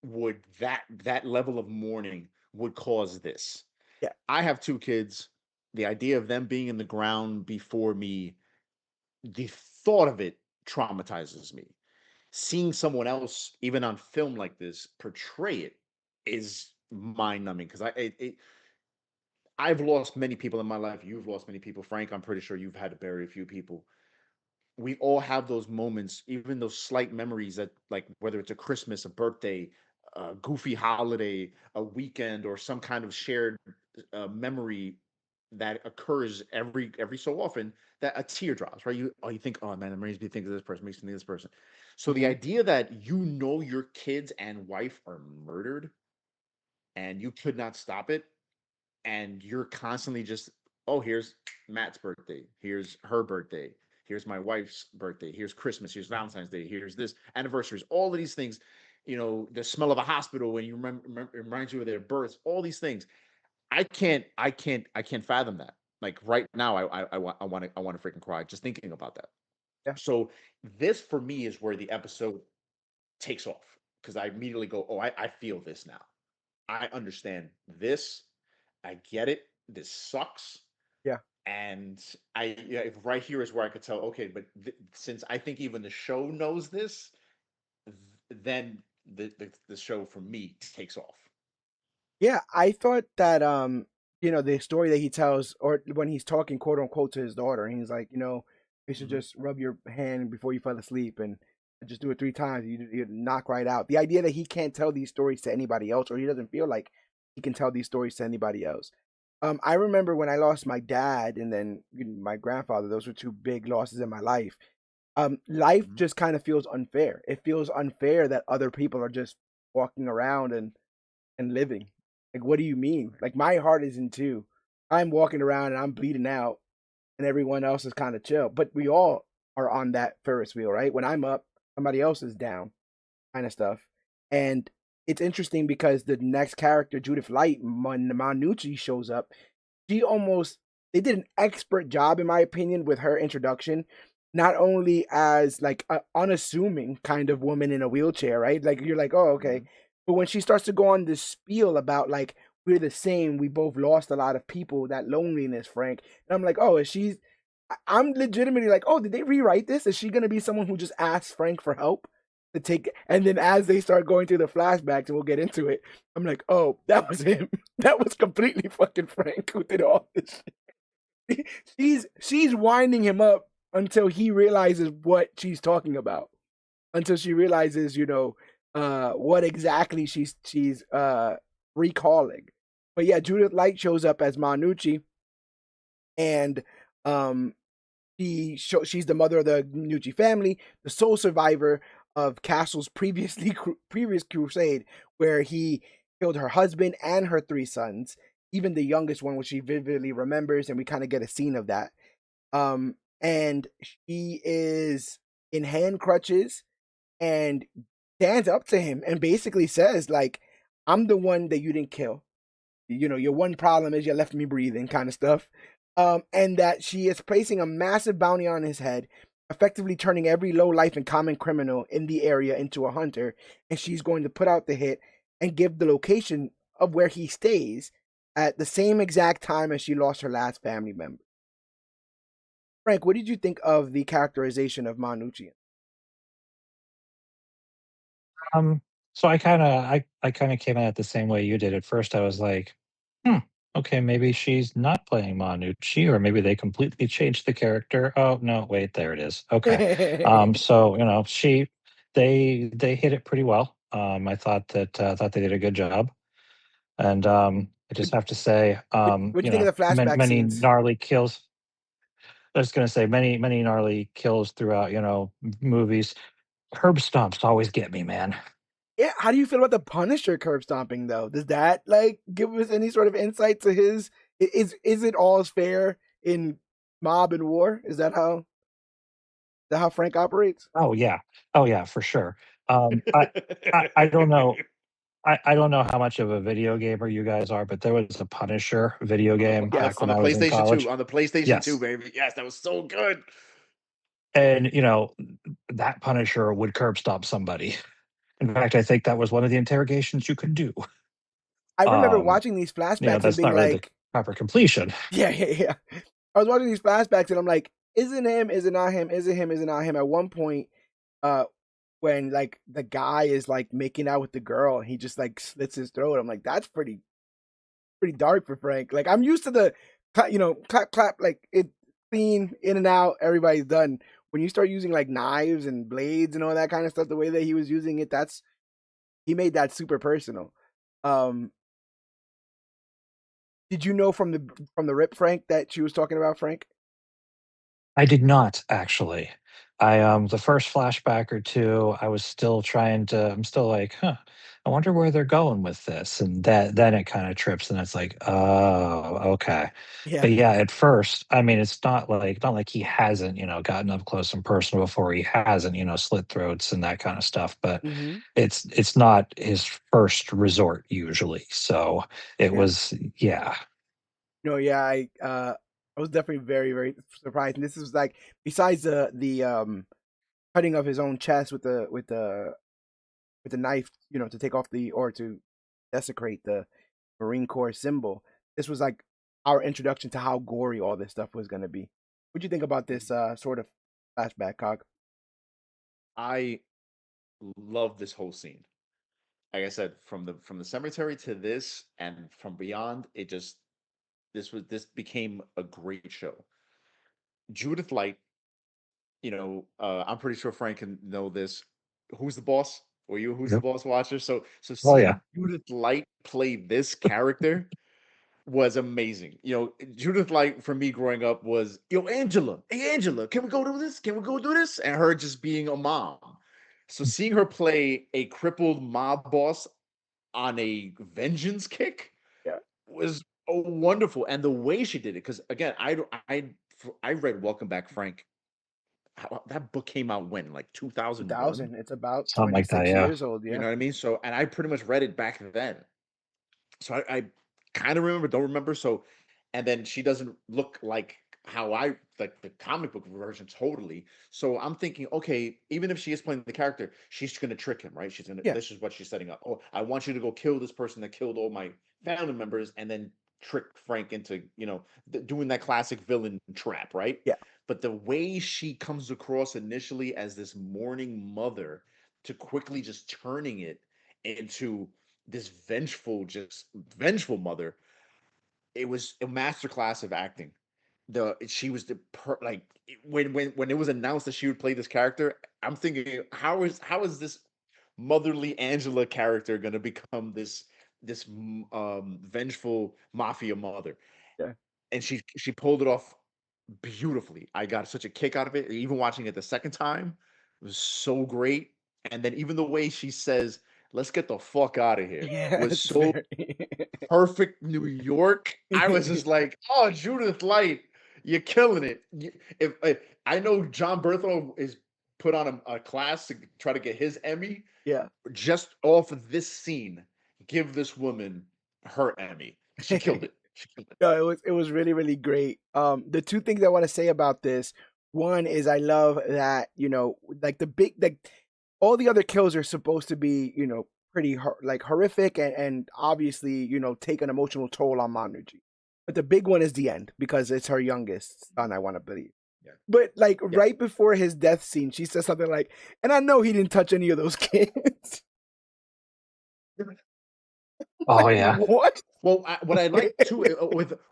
would that level of mourning would cause this. Yeah. I have 2 kids. The idea of them being in the ground before me, the thought of it traumatizes me. Seeing someone else, even on film like this, portray it is mind-numbing because I've lost many people in my life. You've lost many people. Frank, I'm pretty sure you've had to bury a few people. We all have those moments, even those slight memories that, like, whether it's a Christmas, a birthday, a goofy holiday, a weekend, or some kind of shared memory that occurs every so often, that a tear drops, right? You think, oh man, it makes me think of this person, makes me think of this person. So the Mhm. idea that your kids and wife are murdered and you could not stop it, and you're constantly just, oh, here's Matt's birthday, here's her birthday, here's my wife's birthday, here's Christmas, here's Valentine's Day, here's this anniversaries, all of these things, the smell of a hospital when you remember it reminds you of their births, all these things. I can't fathom that. Like right now, I want to freaking cry just thinking about that. Yeah. So this for me is where the episode takes off because I immediately go, oh, I feel this now. I understand this. I get it. This sucks. Yeah. And right here is where I could tell, okay, but since I think even the show knows this, then the show for me takes off. Yeah, I thought that the story that he tells, or when he's talking quote unquote to his daughter, and he's like, you should Mhm. just rub your hand before you fell asleep and just do it 3 times. You knock right out. The idea that he can't tell these stories to anybody else, or he doesn't feel like he can tell these stories to anybody else. I remember when I lost my dad and then my grandfather. Those were 2 big losses in my life. Life Mhm. just kind of feels unfair. It feels unfair that other people are just walking around and living. Like, what do you mean? Like, my heart is in 2. I'm walking around and I'm bleeding out, and everyone else is kind of chill. But we all are on that Ferris wheel, right? When I'm up, somebody else is down, kind of stuff. And it's interesting because the next character, Judith Light, when Manucci shows up, they did an expert job, in my opinion, with her introduction. Not only as like an unassuming kind of woman in a wheelchair, right? Like you're like, oh, okay. Mhm. But when she starts to go on this spiel about like we're the same, we both lost a lot of people, that loneliness, Frank. And I'm like, oh, I'm legitimately like, oh, did they rewrite this? Is she gonna be someone who just asks Frank for help to take? And then as they start going through the flashbacks, and we'll get into it, I'm like, oh, that was him. That was completely fucking Frank who did all this shit. She's winding him up until he realizes what she's talking about. Until she realizes, what exactly she's recalling. But yeah, Judith Light shows up as Manucci, and Um, she's the mother of the Nucci family, the sole survivor of Castle's previous crusade, where he killed her husband and her three sons, even the youngest one, which she vividly remembers, and we kind of get a scene of that. And she is in hand crutches and stands up to him and basically says, like, I'm the one that you didn't kill. You know, your one problem is you left me breathing, kind of stuff. And that she is placing a massive bounty on his head, effectively turning every low life and common criminal in the area into a hunter. And she's going to put out the hit and give the location of where he stays at the same exact time as she lost her last family member. Frank, what did you think of the characterization of Manucci? Um, so I kind of came at it the same way you did. At first, I was like, hmm, okay, maybe she's not playing Manucci, or maybe they completely changed the character. Oh no, wait, there it is. Okay. So they hit it pretty well. I thought they did a good job, and I what just have to say, What'd you think of the flashback many scenes? gnarly kills. I was going to say many gnarly kills throughout, movies. Herb stomps always get me, man. Yeah, how do you feel about the Punisher curb stomping though? Does that like give us any sort of insight to his is it all as fair in mob and war? Is that how Frank operates? Oh yeah. Oh yeah, for sure. I don't know. I don't know how much of a video gamer you guys are, but there was a Punisher video game back On when the I was in PlayStation 2, college. on the PlayStation 2, Yes. baby. Yes, that was so good. And that Punisher would curb stomp somebody. In fact, I think that was one of the interrogations you could do. I remember Um, watching these flashbacks and that's being not really the like, proper completion. yeah, yeah, yeah. I was watching these flashbacks and I'm like, isn't him? Is it not him? Is it him? Is it not him? At one point, uh, when like the guy is like making out with the girl and he just like slits his throat, I'm like, that's pretty dark for Frank. Like I'm used to the, clap clap, like it clean in and out, everybody's done. When you start using like knives and blades and all that kind of stuff, the way that he was using it, he made that super personal. Um, did you know from the rip, Frank, that she was talking about Frank? I did not actually. The first flashback or two, I'm still like, huh, I wonder where they're going with this. And then it kind of trips and it's like, oh, okay. Yeah. But yeah, at first, I mean, it's not like he hasn't, gotten up close and personal before. He hasn't, slit throats and that kind of stuff. But Mm-hmm. it's not his first resort usually. So it Yeah. was, yeah. No, yeah, I was definitely very, very surprised. And this is like besides the cutting of his own chest with the knife, to take off the or to desecrate the Marine Corps symbol. This was like our introduction to how gory all this stuff was gonna be. What'd you think about this sort of flashback, Cog? I love this whole scene. Like I said, from the cemetery to this and from beyond, this became a great show. Judith Light, I'm pretty sure Frank can know this. Who's the boss? Or you who's the Yep. boss watcher? So Oh yeah. seeing Judith Light play this character was amazing. Judith Light for me growing up was, Angela, hey Angela, can we go do this? Can we go do this? And her just being a mom. So seeing her play a crippled mob boss on a vengeance kick Yeah, was wonderful, and the way she did it. Because again, I read Welcome Back, Frank. That book came out when, like 2001. 2000. It's about Something like that, 26 yeah. years old. You Yeah, know what I mean? So, and I pretty much read it back then. So I kind of remember, don't remember. So, and then she doesn't look like how I like the comic book version totally. So I'm thinking, okay, even if she is playing the character, she's gonna trick him, right? She's gonna. yeah, This is what she's setting up. Oh, I want you to go kill this person that killed all my family members, and then trick Frank into doing that classic villain trap, right? yeah, But the way she comes across initially as this mourning mother to quickly just turning it into this just vengeful mother. It was a masterclass of acting. She was like when it was announced that she would play this character, I'm thinking, how is this motherly Angela character going to become this vengeful mafia mother? yeah. And she pulled it off beautifully. I got such a kick out of it. Even watching it the second time, it was so great. And then even the way she says, "Let's get the fuck out of here," Yeah, was it's so very. perfect New York. I was just like, "Oh, Judith Light, you're killing it." If I know John Berthold is put on a class to try to get his Emmy Yeah. just off of this scene, give this woman her Emmy. She killed it. She killed it. No, it was really, really great. The two things I want to say about this, one is I love that, like all the other kills are supposed to be, pretty like horrific and obviously, take an emotional toll on Monergy. But the big one is the end because it's her youngest son, I want to believe. Yeah. But like Yeah. right before his death scene, she says something like, "And I know he didn't touch any of those kids." Oh Like, yeah. what? Well, what I like too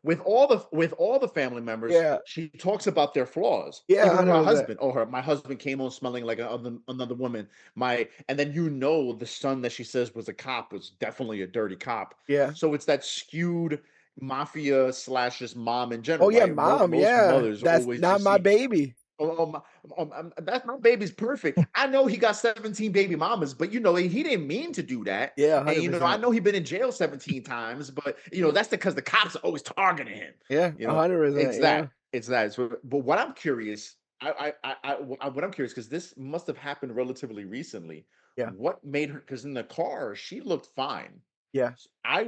with all the family members, Yeah. she talks about their flaws. Yeah, Even her 100%. husband. Oh, my husband came home smelling like another woman. And then the son that she says was a cop was definitely a dirty cop. Yeah. So it's that skewed mafia slash just mom in Oh general, yeah, right? mom. Most Yeah, mothers that's always not just my see, baby. oh, that's my baby's perfect. I know he got 17 baby mamas, but he didn't mean to do that. Yeah, And hundred I percent. know he been in jail 17 times, but that's because the cops are always targeting him. Yeah, You know, 100%. it's Yeah, that. It's that. So, but what I'm curious, what I'm curious, because this must have happened relatively recently. yeah, What made her? Because in the car, she looked fine. yeah. I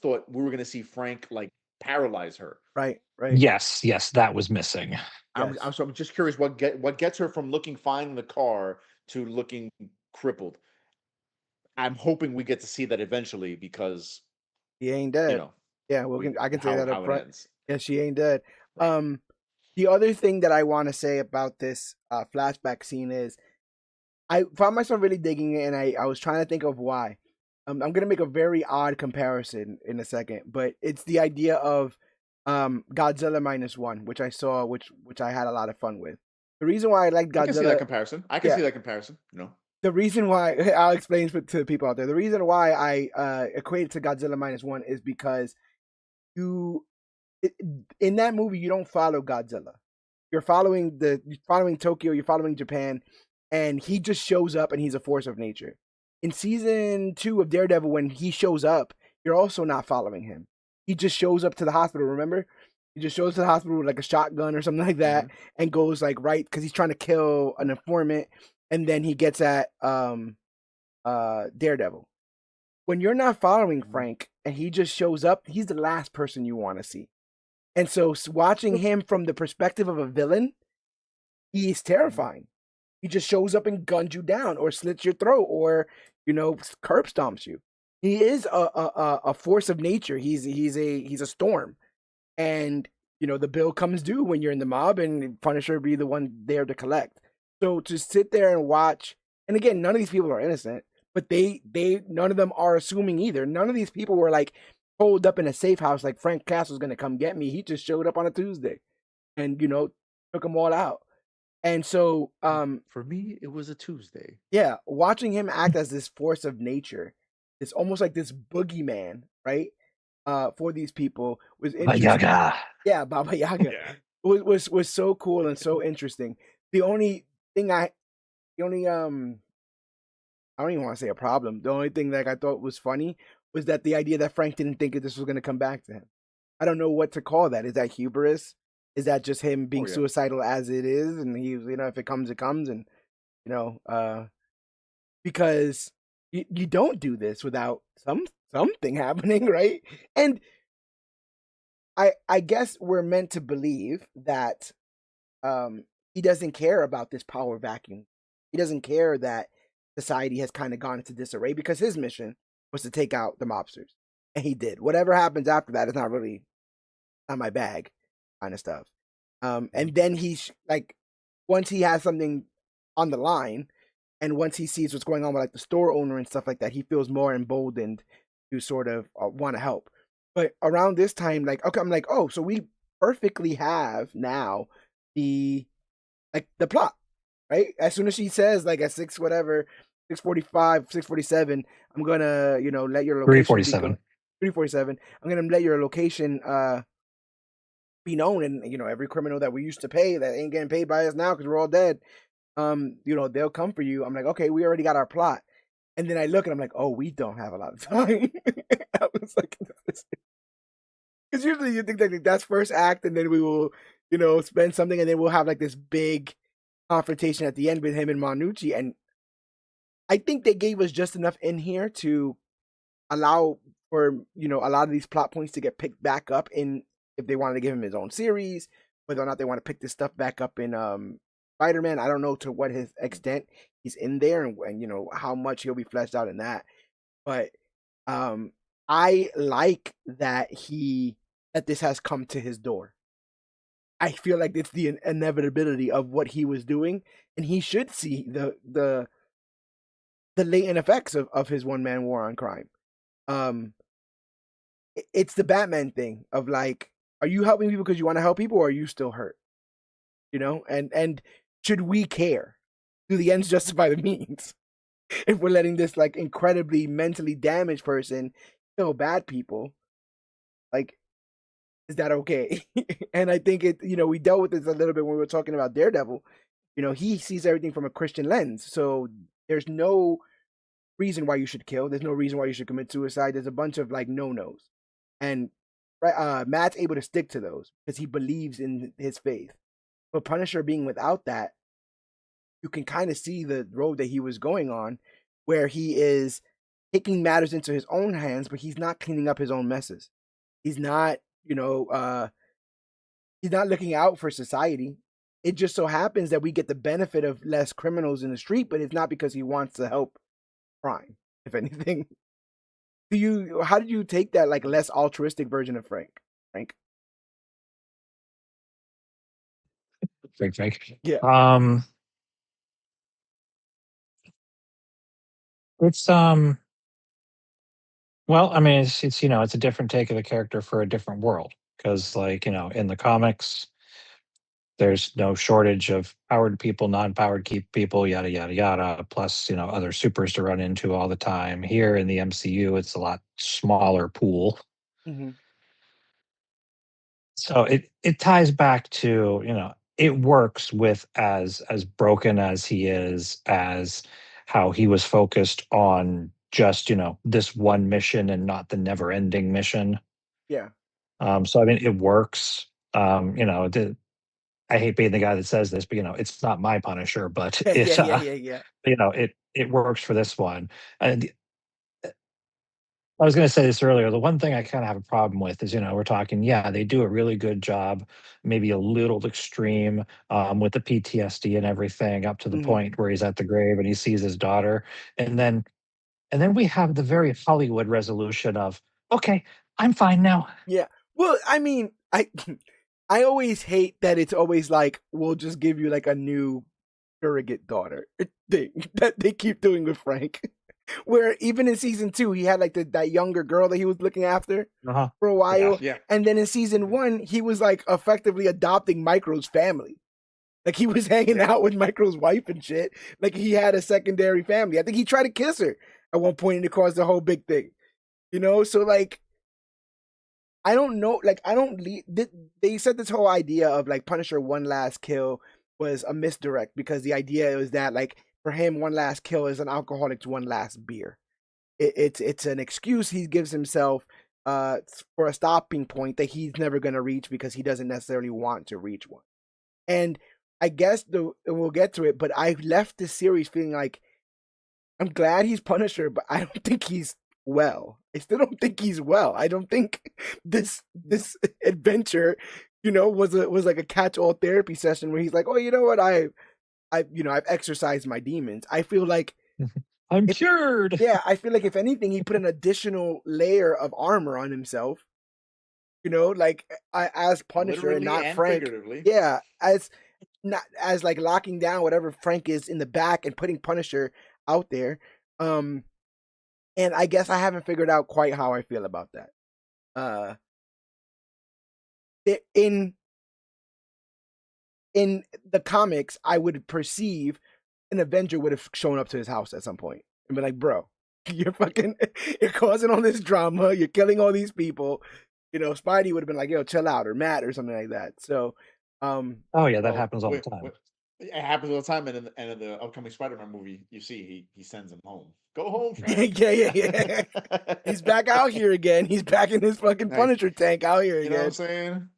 thought we were gonna see Frank like paralyze her. Right, right. Yes, that was missing. Yes. I'm just curious what gets her from looking fine in the car to looking crippled. I'm hoping we get to see that eventually because He ain't you dead. know Yeah, I can say that up how it front. ends. Yeah, she ain't dead. Right. The other thing that I want to say about this flashback scene is I found myself really digging it, and I was trying to think of why. I'm gonna make a very odd comparison in a second, but it's the idea of Godzilla -1, which I saw, which I had a lot of fun with. The reason why I like I can see that Godzilla, comparison. I can yeah, see that comparison. the reason why I'll explain to the people out there. The reason why I equate it to Godzilla -1 is because you it, in that movie you don't follow Godzilla. You're following Tokyo, you're following Japan, and he just shows up and he's a force of nature. In season 2 of Daredevil, when he shows up, you're also not following him. He just shows up to the hospital, remember? He just shows to the hospital with like a shotgun or something like that Mhm. and goes like right because he's trying to kill an informant, and then he gets at Daredevil. When you're not following Mhm. Frank and he just shows up, he's the last person you want to see. And so watching him from the perspective of a villain, he's Mhm. terrifying. He just shows up and guns you down or slits your throat or, curb stomps you. He is a force of nature. He's a storm. And, the bill comes due when you're in the mob and Punisher be the one there to collect. So to sit there and watch, and again, none of these people are innocent, but none of them are assuming either. None of these people were like holed up in a safe house like Frank Castle's gonna come get me. He just showed up on a Tuesday and, took them all out. And so, For me, it was a Tuesday. yeah, watching him act as this force of nature, it's almost like this boogeyman, right? For these people was But interesting. Yaga. Yeah, Baba Yaga Yeah. was so cool and so interesting. The only thing the only I don't even want to say a problem. The only thing that I thought was funny was that the idea that Frank didn't think that this was going to come back to him. I don't know what to call that. Is that hubris? Is that just him Oh being yeah. suicidal as it is, and he's if it comes, it comes, and you know, because you don't do this without something happening, right? And I guess we're meant to believe that he doesn't care about this power vacuum. He doesn't care that society has kind of gone into disarray because his mission was to take out the mobsters, and he did. Whatever happens after that is not really not my bag, kind of stuff. Mhm. And then he's like, once he has something on the line, and once he sees what's going on with like the store owner and stuff like that, he feels more emboldened to sort of want to help. But around this time, like, okay, I'm like, oh, so we perfectly have now the the plot, right? As soon as she says like at 6:45, 6:47, I'm gonna let your location be 347. gone. 3:47, I'm gonna let your location be known, and every criminal that we used to pay that ain't getting paid by us now because we're all dead. They'll come for you. I'm like, okay, we already got our plot. And then I look and I'm like, oh, we don't have a lot of time. I was like, because usually you think that that's first act, and then we will, spend something, and then we'll have like this big confrontation at the end with him and Manucci. And I think they gave us just enough in here to allow for a lot of these plot points to get picked back up in, if they wanted to give him his own series, whether or not they want to pick this stuff back up in Spider-Man. I don't know to what his extent he's in there, and how much he'll be fleshed out in that. But I like that this has come to his door. I feel like it's the inevitability of what he was doing, and he should see the latent effects of his one-man war on crime. It's the Batman thing of like, are you helping people because you want to help people, or are you still hurt? And should we care? Do the ends justify the means? If we're letting this like incredibly mentally damaged person kill bad people, like, is that okay? And I think we dealt with this a little bit when we were talking about Daredevil. He sees everything from a Christian lens, so there's no reason why you should kill. There's no reason why you should commit suicide. There's a bunch of like no-nos, and Matt's able to stick to those because he believes in his faith. But Punisher being without that, you can kind of see the road that he was going on, where he is taking matters into his own hands, but he's not cleaning up his own messes. He's not, he's not looking out for society. It just so happens that we get the benefit of less criminals in the street, but it's not because he wants to help crime, if anything. How did you take that like less altruistic version of Frank? Frank. Yeah. It's well, I mean, it's it's a different take of the character for a different world, because like in the comics, there's no shortage of powered people, non-powered people, yada yada yada. Plus, other supers to run into all the time. Here in the MCU, it's a lot smaller pool. Mm-hmm. So it ties back to it works with as broken as he is, as how he was focused on just this one mission and not the never ending mission. Yeah. So I mean it works. I hate being the guy that says this, but it's not my Punisher, but Yeah. It works for this one. And I was going to say this earlier. The one thing I kind of have a problem with is, we're talking, yeah, they do a really good job, maybe a little extreme with the PTSD and everything, up to the Mm-hmm. point where he's at the grave and he sees his daughter, and then we have the very Hollywood resolution of, okay, I'm fine now. Yeah. Well, I mean, I always hate that it's always like, we'll just give you like a new surrogate daughter thing that they keep doing with Frank. Where even in season 2, he had like that younger girl that he was looking after for a while. Yeah. And then in season 1, he was like effectively adopting Micro's family. Like he was hanging out with Micro's wife and shit. Like he had a secondary family. I think he tried to kiss her at one point, and it caused the whole big thing. So like, I don't know. Like they said this whole idea of like Punisher one last kill was a misdirect, because the idea was that like for him, one last kill is an alcoholic's one last beer. It's an excuse he gives himself for a stopping point that he's never going to reach, because he doesn't necessarily want to reach one. And I guess we'll get to it, but I left this series feeling like I'm glad he's Punisher, but I don't think he's well. I still don't think he's well. I don't think this adventure, was like a catch-all therapy session where he's like, oh, you know what, I've exercised my demons. I feel like I'm cured. Yeah, I feel like if anything, he put an additional layer of armor on himself. Like as Punisher, Literally and not and Frank. figuratively. Yeah, as like locking down whatever Frank is in the back and putting Punisher out there. And I guess I haven't figured out quite how I feel about that. In the comics, I would perceive an Avenger would have shown up to his house at some point and been like, bro, you're causing all this drama. You're killing all these people. Spidey would have been like, "Yo, chill out," or Matt, or something like that. So, Oh yeah, that Well, happens all the time. it happens all the time, and in the upcoming Spider-Man movie, you see he sends him home. Go home, yeah, Frank. yeah. He's back out here again. He's back in his fucking Like, Punisher tank out here you know what I'm again.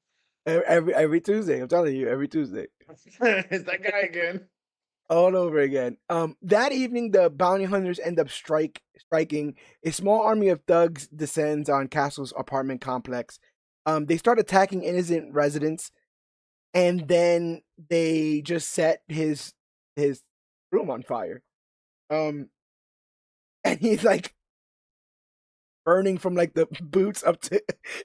saying? Every Tuesday. I'm telling you, every Tuesday. It's that guy again. All over again. That evening, the bounty hunters end up striking. A small army of thugs descends on Castle's apartment complex. They start attacking innocent residents, and then they just set his room on fire. And he's like burning from like the boots up to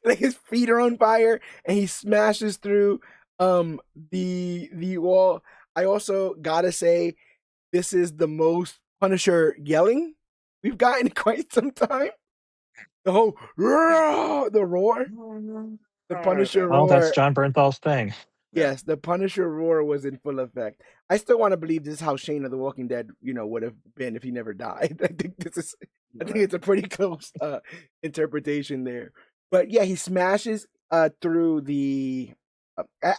like his feet are on fire, and he smashes through the wall. I also gotta say, this is the most Punisher yelling we've gotten in quite some time. The whole roar, the roar, the Punisher Well, that's roar. John Bernthal's thing. Yeah. Yes, the Punisher roar was in full effect. I still want to believe this is how Shane of the Walking Dead, would have been if he never died. I think it's a pretty close interpretation there. But yeah, he smashes through the.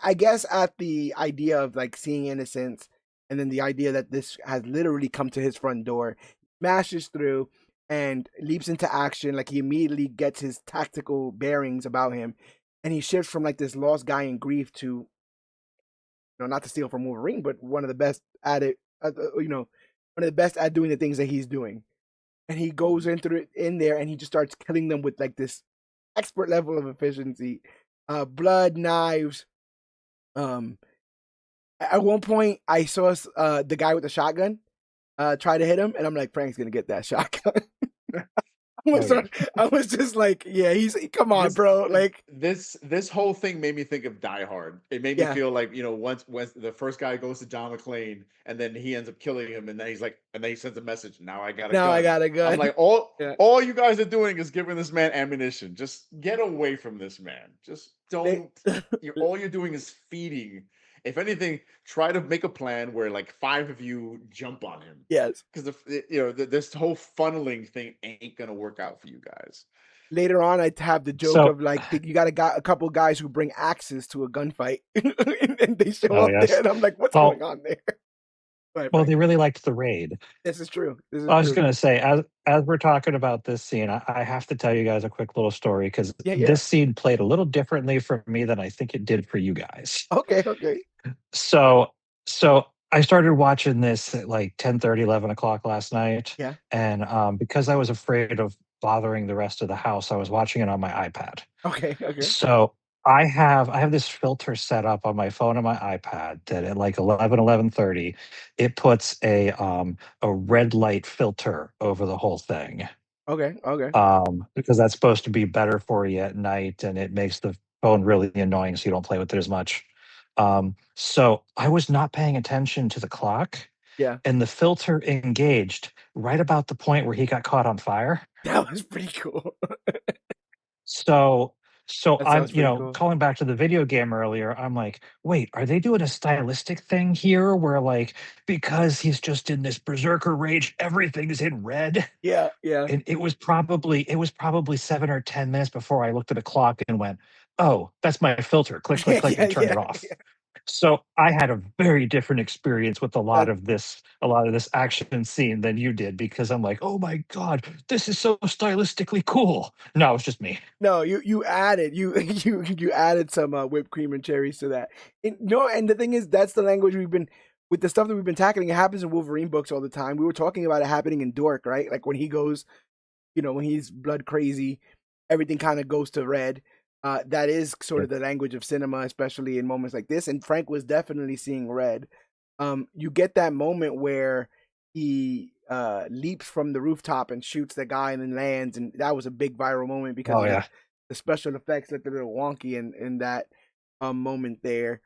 I guess at the idea of like seeing innocence, and then the idea that this has literally come to his front door, smashes through and leaps into action. Like he immediately gets his tactical bearings about him, and he shifts from like this lost guy in grief to, not to steal from Wolverine, but one of the best at it. One of the best at doing the things that he's doing. And he goes in there and he just starts killing them with like this expert level of efficiency. Blood, knives. At one point, I saw the guy with the shotgun try to hit him, and I'm like, Frank's gonna get that shotgun. I was just like, yeah, come on, bro. Like this whole thing made me think of Die Hard. It made me Yeah. feel like, once the first guy goes to John McClane and then he ends up killing him, and then he's like, and then he sends a message, now I got a now I gun. got a gun. I'm like, Yeah. all you guys are doing is giving this man ammunition. Just get away from this man. Just don't. All you're doing is feeding. If anything, try to make a plan where like 5 of you jump on him. Yes. Because this whole funneling thing ain't gonna work out for you guys. Later on, I have the joke of like, you got a couple guys who bring axes to a gunfight, and they show up there, and I'm like, what's going on there? Well, they really liked the raid. This is true. I was going to say, as we're talking about this scene, I have to tell you guys a quick little story, because this scene played a little differently for me than I think it did for you guys. Okay. So I started watching this at like 10:30, 11 o'clock last night. Yeah. And because I was afraid of bothering the rest of the house, I was watching it on my iPad. Okay. So I have this filter set up on my phone and my iPad that at like 11:30, it puts a red light filter over the whole thing. Okay. Because that's supposed to be better for you at night, and it makes the phone really annoying, so you don't play with it as much. So I was not paying attention to the clock. Yeah. And the filter engaged right about the point where he got caught on fire. That was pretty cool. So I'm, cool. calling back to the video game earlier, I'm like, wait, are they doing a stylistic thing here where like, because he's just in this berserker rage, everything is in red? Yeah. And it was probably 7 or 10 minutes before I looked at the clock and went, oh, that's my filter. Click, and turn it off. Yeah. So I had a very different experience with a lot of this action scene than you did, because I'm like, oh my God, this is so stylistically cool. No, it's just me. No, you added you added some whipped cream and cherries to that. And the thing is, that's the language we've been with the stuff that we've been tackling. It happens in Wolverine books all the time. We were talking about it happening in Dork, right? Like when he goes, when he's blood crazy, everything kind of goes to red. That is sort of the language of cinema, especially in moments like this. And Frank was definitely seeing red. You get that moment where he leaps from the rooftop and shoots the guy and then lands, and that was a big viral moment because the special effects looked a little wonky in that moment there.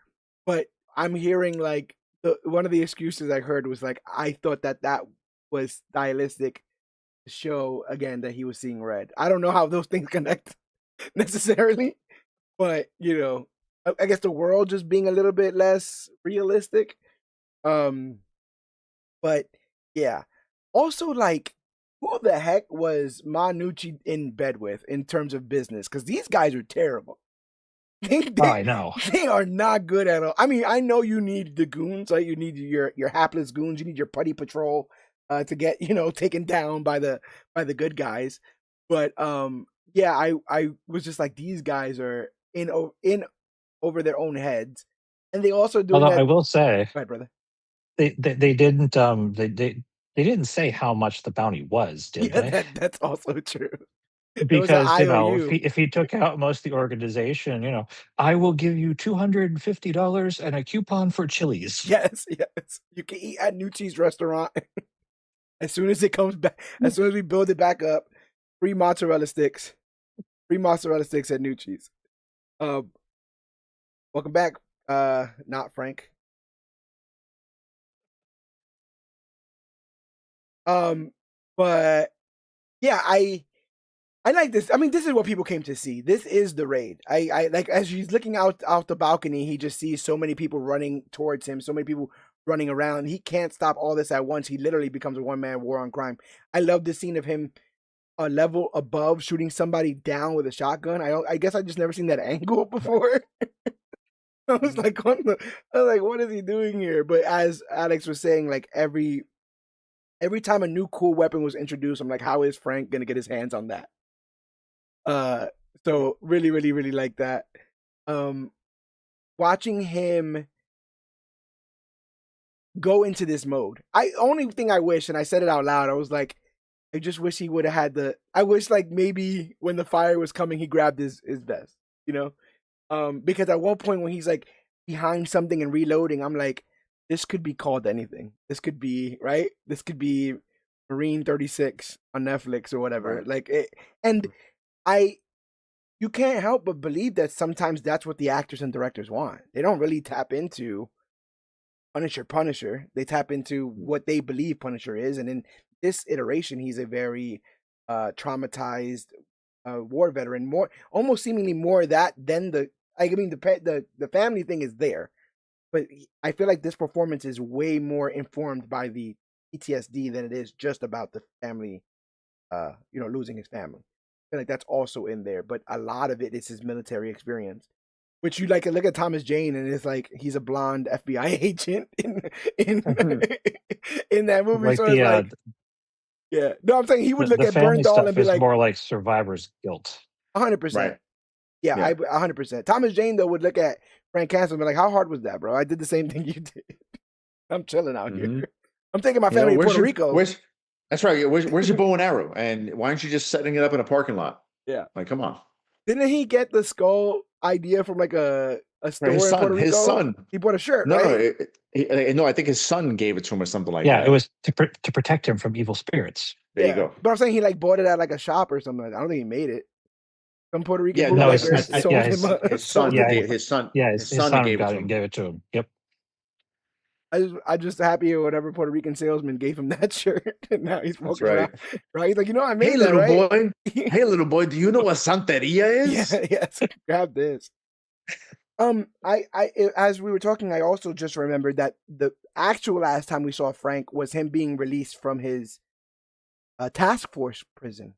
But I'm hearing like one of the excuses I heard was like, I thought that was stylistic to show again that he was seeing red. I don't know how those things connect necessarily, but I guess the world just being a little bit less realistic. But yeah, also like who the heck was Manucci in bed with in terms of business? Because these guys are terrible. They, Oh, they, I know. they are not good at all. I mean, I know you need the goons, like you need your hapless goons, you need your putty patrol to get taken down by the good guys. But yeah, I was just like, these guys are in over their own heads, and they also doing Although I that. will say Go ahead, brother. they didn't they didn't say how much the bounty was, did Yeah, they? that's also true. It was an Because IOU. if he took out most of the organization, I will give you $250 and a coupon for Chili's. Yes, yes. You can eat at Nucci's restaurant as soon as it comes back. As soon as we build it back up, free mozzarella sticks. Free mozzarella sticks at Nucci's. Um, welcome back. Not Frank. But yeah, I like this. I mean, this is what people came to see. This is the raid. I like, as he's looking out the balcony, he just sees so many people running towards him, so many people running around. He can't stop all this at once. He literally becomes a one-man war on crime. I love this scene of him a level above shooting somebody down with a shotgun. I guess I just never seen that angle before. I was like, what is he doing here? But as Alex was saying, like every time a new cool weapon was introduced, I'm like, how is Frank gonna get his hands on that? So really, really, really like that. Watching him go into this mode. Only thing I wish, and I said it out loud, I was like, I just wish he would have had I wish like maybe when the fire was coming, he grabbed his vest, because at one point when he's like behind something and reloading, I'm like, this could be called anything. This could be, right? This could be Marine 36 on Netflix or whatever. Right. Like it, and you can't help but believe that sometimes that's what the actors and directors want. They don't really tap into Punisher. They tap into what they believe Punisher is, and in this iteration, he's a very traumatized war veteran, more almost seemingly more that than the family thing is there, but I feel like this performance is way more informed by the PTSD than it is just about the family, losing his family. I feel like that's also in there, but a lot of it is his military experience. Which you like look at Thomas Jane and it's like he's a blonde FBI agent in in that movie. Like So it's like, yeah, no, I'm saying he would look the at family Bernthal and stuff be is like, more like survivor's guilt. 100%. Right. Yeah, Yeah. 100%. Thomas Jane though would look at Frank Castle and be like, how hard was that, bro? I did the same thing you did. I'm chilling out Mhm. here. I'm taking my family to Puerto Rico. That's right. Where's your bow and arrow? And why aren't you just setting it up in a parking lot? Yeah. Like, come on. Didn't he get the skull idea from like a store His in son. Puerto Rico? His son. He bought a shirt, No, right? no. I think his son gave it to him or something like Yeah, that. it was to protect him from evil spirits. There you go. But I'm saying he like bought it at like a shop or something. I don't think he made it. Some Puerto Rican Yeah, No, bootlegger his sold him. his son sold yeah, him. his son his son gave it got to it and him. gave it to him. Yep. I just happy or whatever Puerto Rican salesman gave him that shirt, and now he's That's walking right. around. Right? He's like, I made Hey, that, little right? boy. Hey, little boy. Do you know what Santeria is? Yeah, yes. Grab this. As we were talking, I also just remembered that the actual last time we saw Frank was him being released from his task force prison.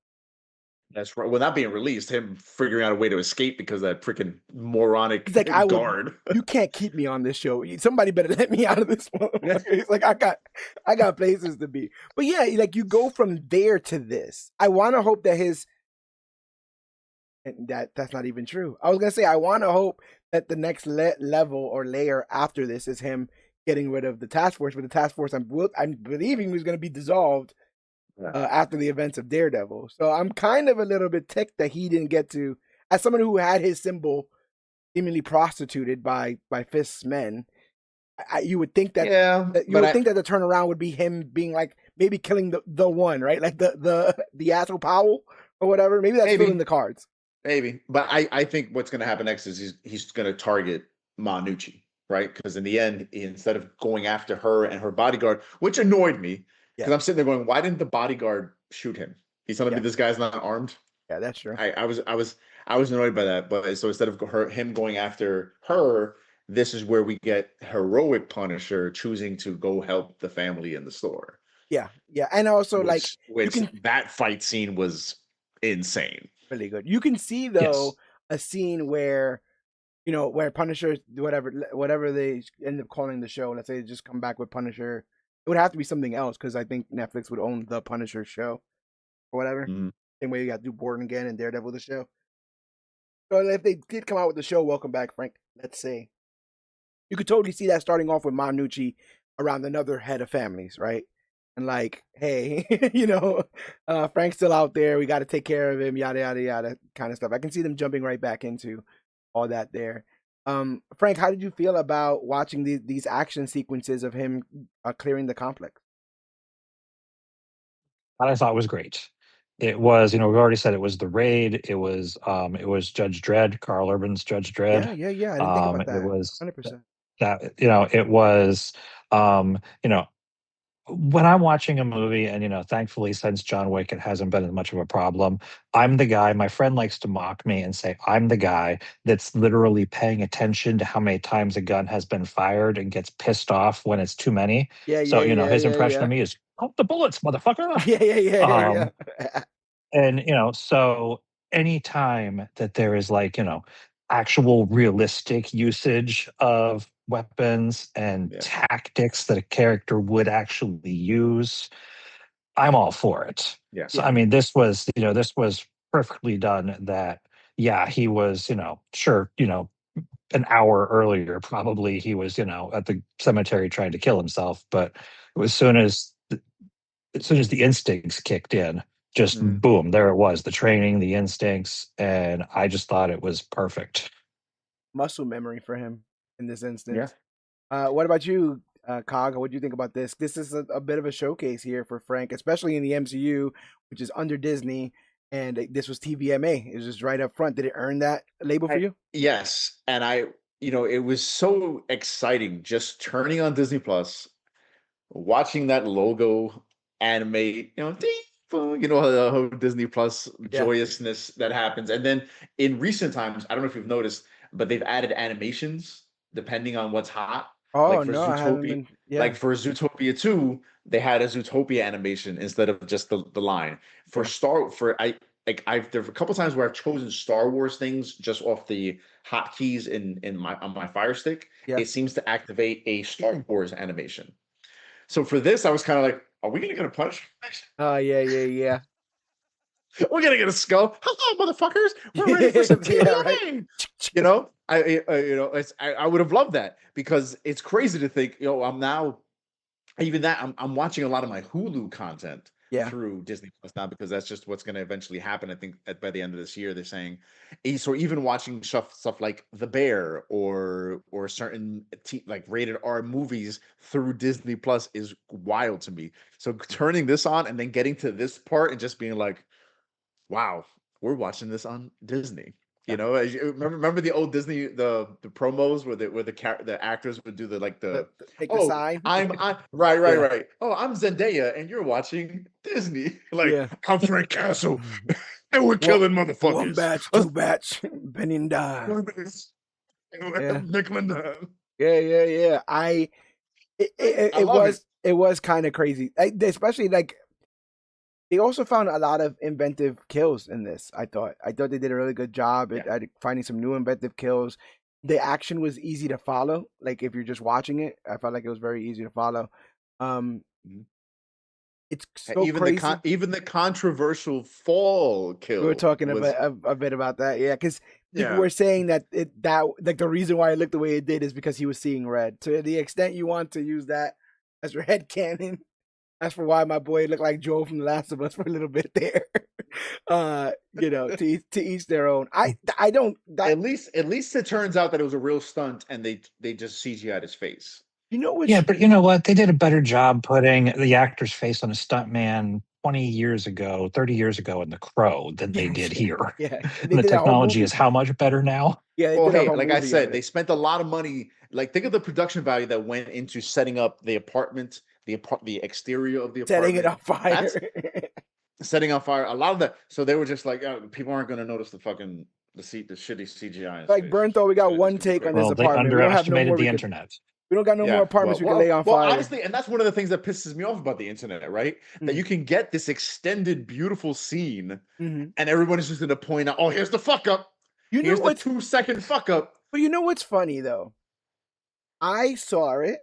That's right. Well, not being released, him figuring out a way to escape because of that freaking moronic He's like, guard. You can't keep me on this show. Somebody better let me out of this one. He's like, I got places to be. But yeah, like you go from there to this. I want to hope that that's not even true. I was gonna say I want to hope that the next level or layer after this is him getting rid of the task force. But the task force, I'm believing, was going to be dissolved after the events of Daredevil. So I'm kind of a little bit ticked that he didn't get to, as someone who had his symbol seemingly prostituted by Fist's men. You would think that think that the turnaround would be him being like maybe killing the one, right? Like the asshole Powell or whatever. Maybe that's still in the cards. Maybe, but I think what's going to happen next is he's going to target Manucci, right? Because in the end, instead of going after her and her bodyguard, which annoyed me, because I'm sitting there going, why didn't the bodyguard shoot him? He's telling me this guy's not armed. Yeah, that's true. I was annoyed by that, but so instead of him going after her, this is where we get heroic Punisher choosing to go help the family in the store. Yeah, yeah, and also like you Which can that fight scene was insane. really good. You can see though Yes. a scene where where Punisher, whatever they end up calling the show. Let's say they just come back with Punisher. It would have to be something else because I think Netflix would own the Punisher show or whatever. Mhm. Same way you got to do Born Again and Daredevil the show. So if they did come out with the show, welcome back, Frank. Let's say you could totally see that starting off with Manucci around another head of families, right? And like, hey, Frank's still out there. We got to take care of him. Yada yada yada, kind of stuff. I can see them jumping right back into all that there. Frank, how did you feel about watching these action sequences of him clearing the complex? That I thought was great. It was, we've already said it was the raid. It was Judge Dredd, Carl Urban's Judge Yeah, Dredd. yeah, yeah. I didn't think about It that. was 100%. it was, um, you know, when I'm watching a movie and, thankfully since John Wick, it hasn't been as much of a problem. I'm the guy, my friend likes to mock me and say, I'm the guy that's literally paying attention to how many times a gun has been fired and gets pissed off when it's too many. Yeah, So, yeah, yeah, his yeah, impression yeah. of me is, count the bullets, motherfucker. Yeah, yeah, yeah, yeah, Um, yeah. and, so anytime that there is like, actual realistic usage of weapons and Yeah. tactics that a character would actually use, I'm all for it. Yeah. So Yeah. I mean, this was perfectly done that yeah, he was, sure, an hour earlier probably he was, at the cemetery trying to kill himself, but as soon as the instincts kicked in, just Mhm. boom, there it was, the training, the instincts, and I just thought it was perfect. Muscle memory for him in this Yeah. instance. What about you, Cog? What do you think about this? This is a bit of a showcase here for Frank, especially in the MCU, which is under Disney, and this was TVMA. It was just right up front. Did it earn that label for you? Yes, and it was so exciting just turning on Disney Plus, watching that logo animate, ding, boom, the whole Disney Plus Yeah. joyousness that happens. And then in recent times, I don't know if you've noticed, but they've added animations depending on what's hot. Oh Like for no, I haven't Zootopia, been. Yeah, for Zootopia 2, they had a Zootopia animation instead of just the line. For yeah, Star for I like I've There's a couple times where I've chosen Star Wars things just off the hotkeys in my on my Fire Stick. yeah. It seems to activate a Star Wars animation. So for this, I was kind of like, are we gonna get a punch? Oh yeah, yeah, yeah. We're gonna get a skull. Hello, motherfuckers. We're ready for some Yeah, right. TVMA. I would have loved that because it's crazy to think, I'm now even that I'm watching a lot of my Hulu content Yeah. through Disney Plus now because that's just what's going to eventually happen. I think by the end of this year, they're saying. So even watching stuff like The Bear or certain like rated R movies through Disney Plus is wild to me. So turning this on and then getting to this part and just being like, wow, we're watching this on Disney. Yeah. As you remember the old Disney the promos where the actors would do Take the oh, sign. I right, right, Yeah, right. Oh, I'm Zendaya and you're watching Disney. Like, yeah. I'm Frank Castle and we're One, killing one motherfuckers. batch, two batch, penny and dime. Yeah, Nickel and dime. yeah, yeah, yeah. It, it, I it love it. was kind of crazy, especially like they also found a lot of inventive kills in this. I thought they did a really good job Yeah. at finding some new inventive kills. The action was easy to follow. Like if you're just watching it, I felt like it was very easy to follow. Um, Mhm. it's so crazy. Even the controversial fall We were kill talking was a bit about that, yeah, because people yeah. were saying that like the reason why it looked the way it did is because he was seeing red. To the extent you want to use that as your head canon, that's for why my boy looked like Joel from The Last of Us for a little bit there. To each their own. I don't that At least it turns out that it was a real stunt and they just CGI'd his face. Yeah, which but you know what? They did a better job putting the actor's face on a stuntman 20 years ago, 30 years ago in The Crow than they yeah, did yeah, here. yeah. And they And the did a whole technology is movie. how much better now? Yeah, they Well, did a hey, whole like I movie of said, they it. spent a lot of money. Like, think of the production value that went into setting up the apartment, the exterior of the Setting it apartment. on That's fire. setting on fire. A lot of that. So they were just like, people aren't going to notice the shitty CGI in his Like face. Burn thought we got It's one gonna be take on quick. this Well, they apartment. We don't have no underestimated more we the could internet. We don't got no more Yeah, apartments we can lay on fire. honestly, and that's one of the things that pisses me off about the internet, right? That you can get this extended, beautiful scene, Mhm. and everyone is just going to point out, "Oh, here's the fuck up. You know Here's the what's 2-second fuck up." But you know what's funny though? I saw it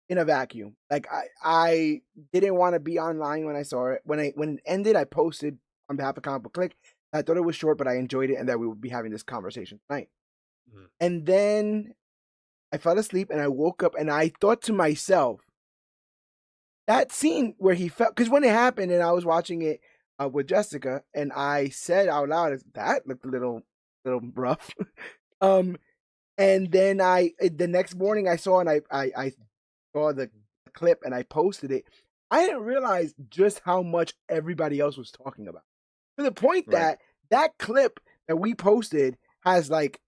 in a vacuum. Like I didn't want to be online when I saw it. When it ended, I posted on behalf of Comic Book Click. I thought it was short, but I enjoyed it, and that we would be having this conversation tonight. And then I fell asleep, and I woke up, and I thought to myself, that scene where he felt, because when it happened, and I was watching it with Jessica, and I said out loud, "That looked a little rough." And then the next morning I saw, and I saw the clip, and I posted it. I didn't realize just how much everybody else was talking about, to the point that that clip that we posted has like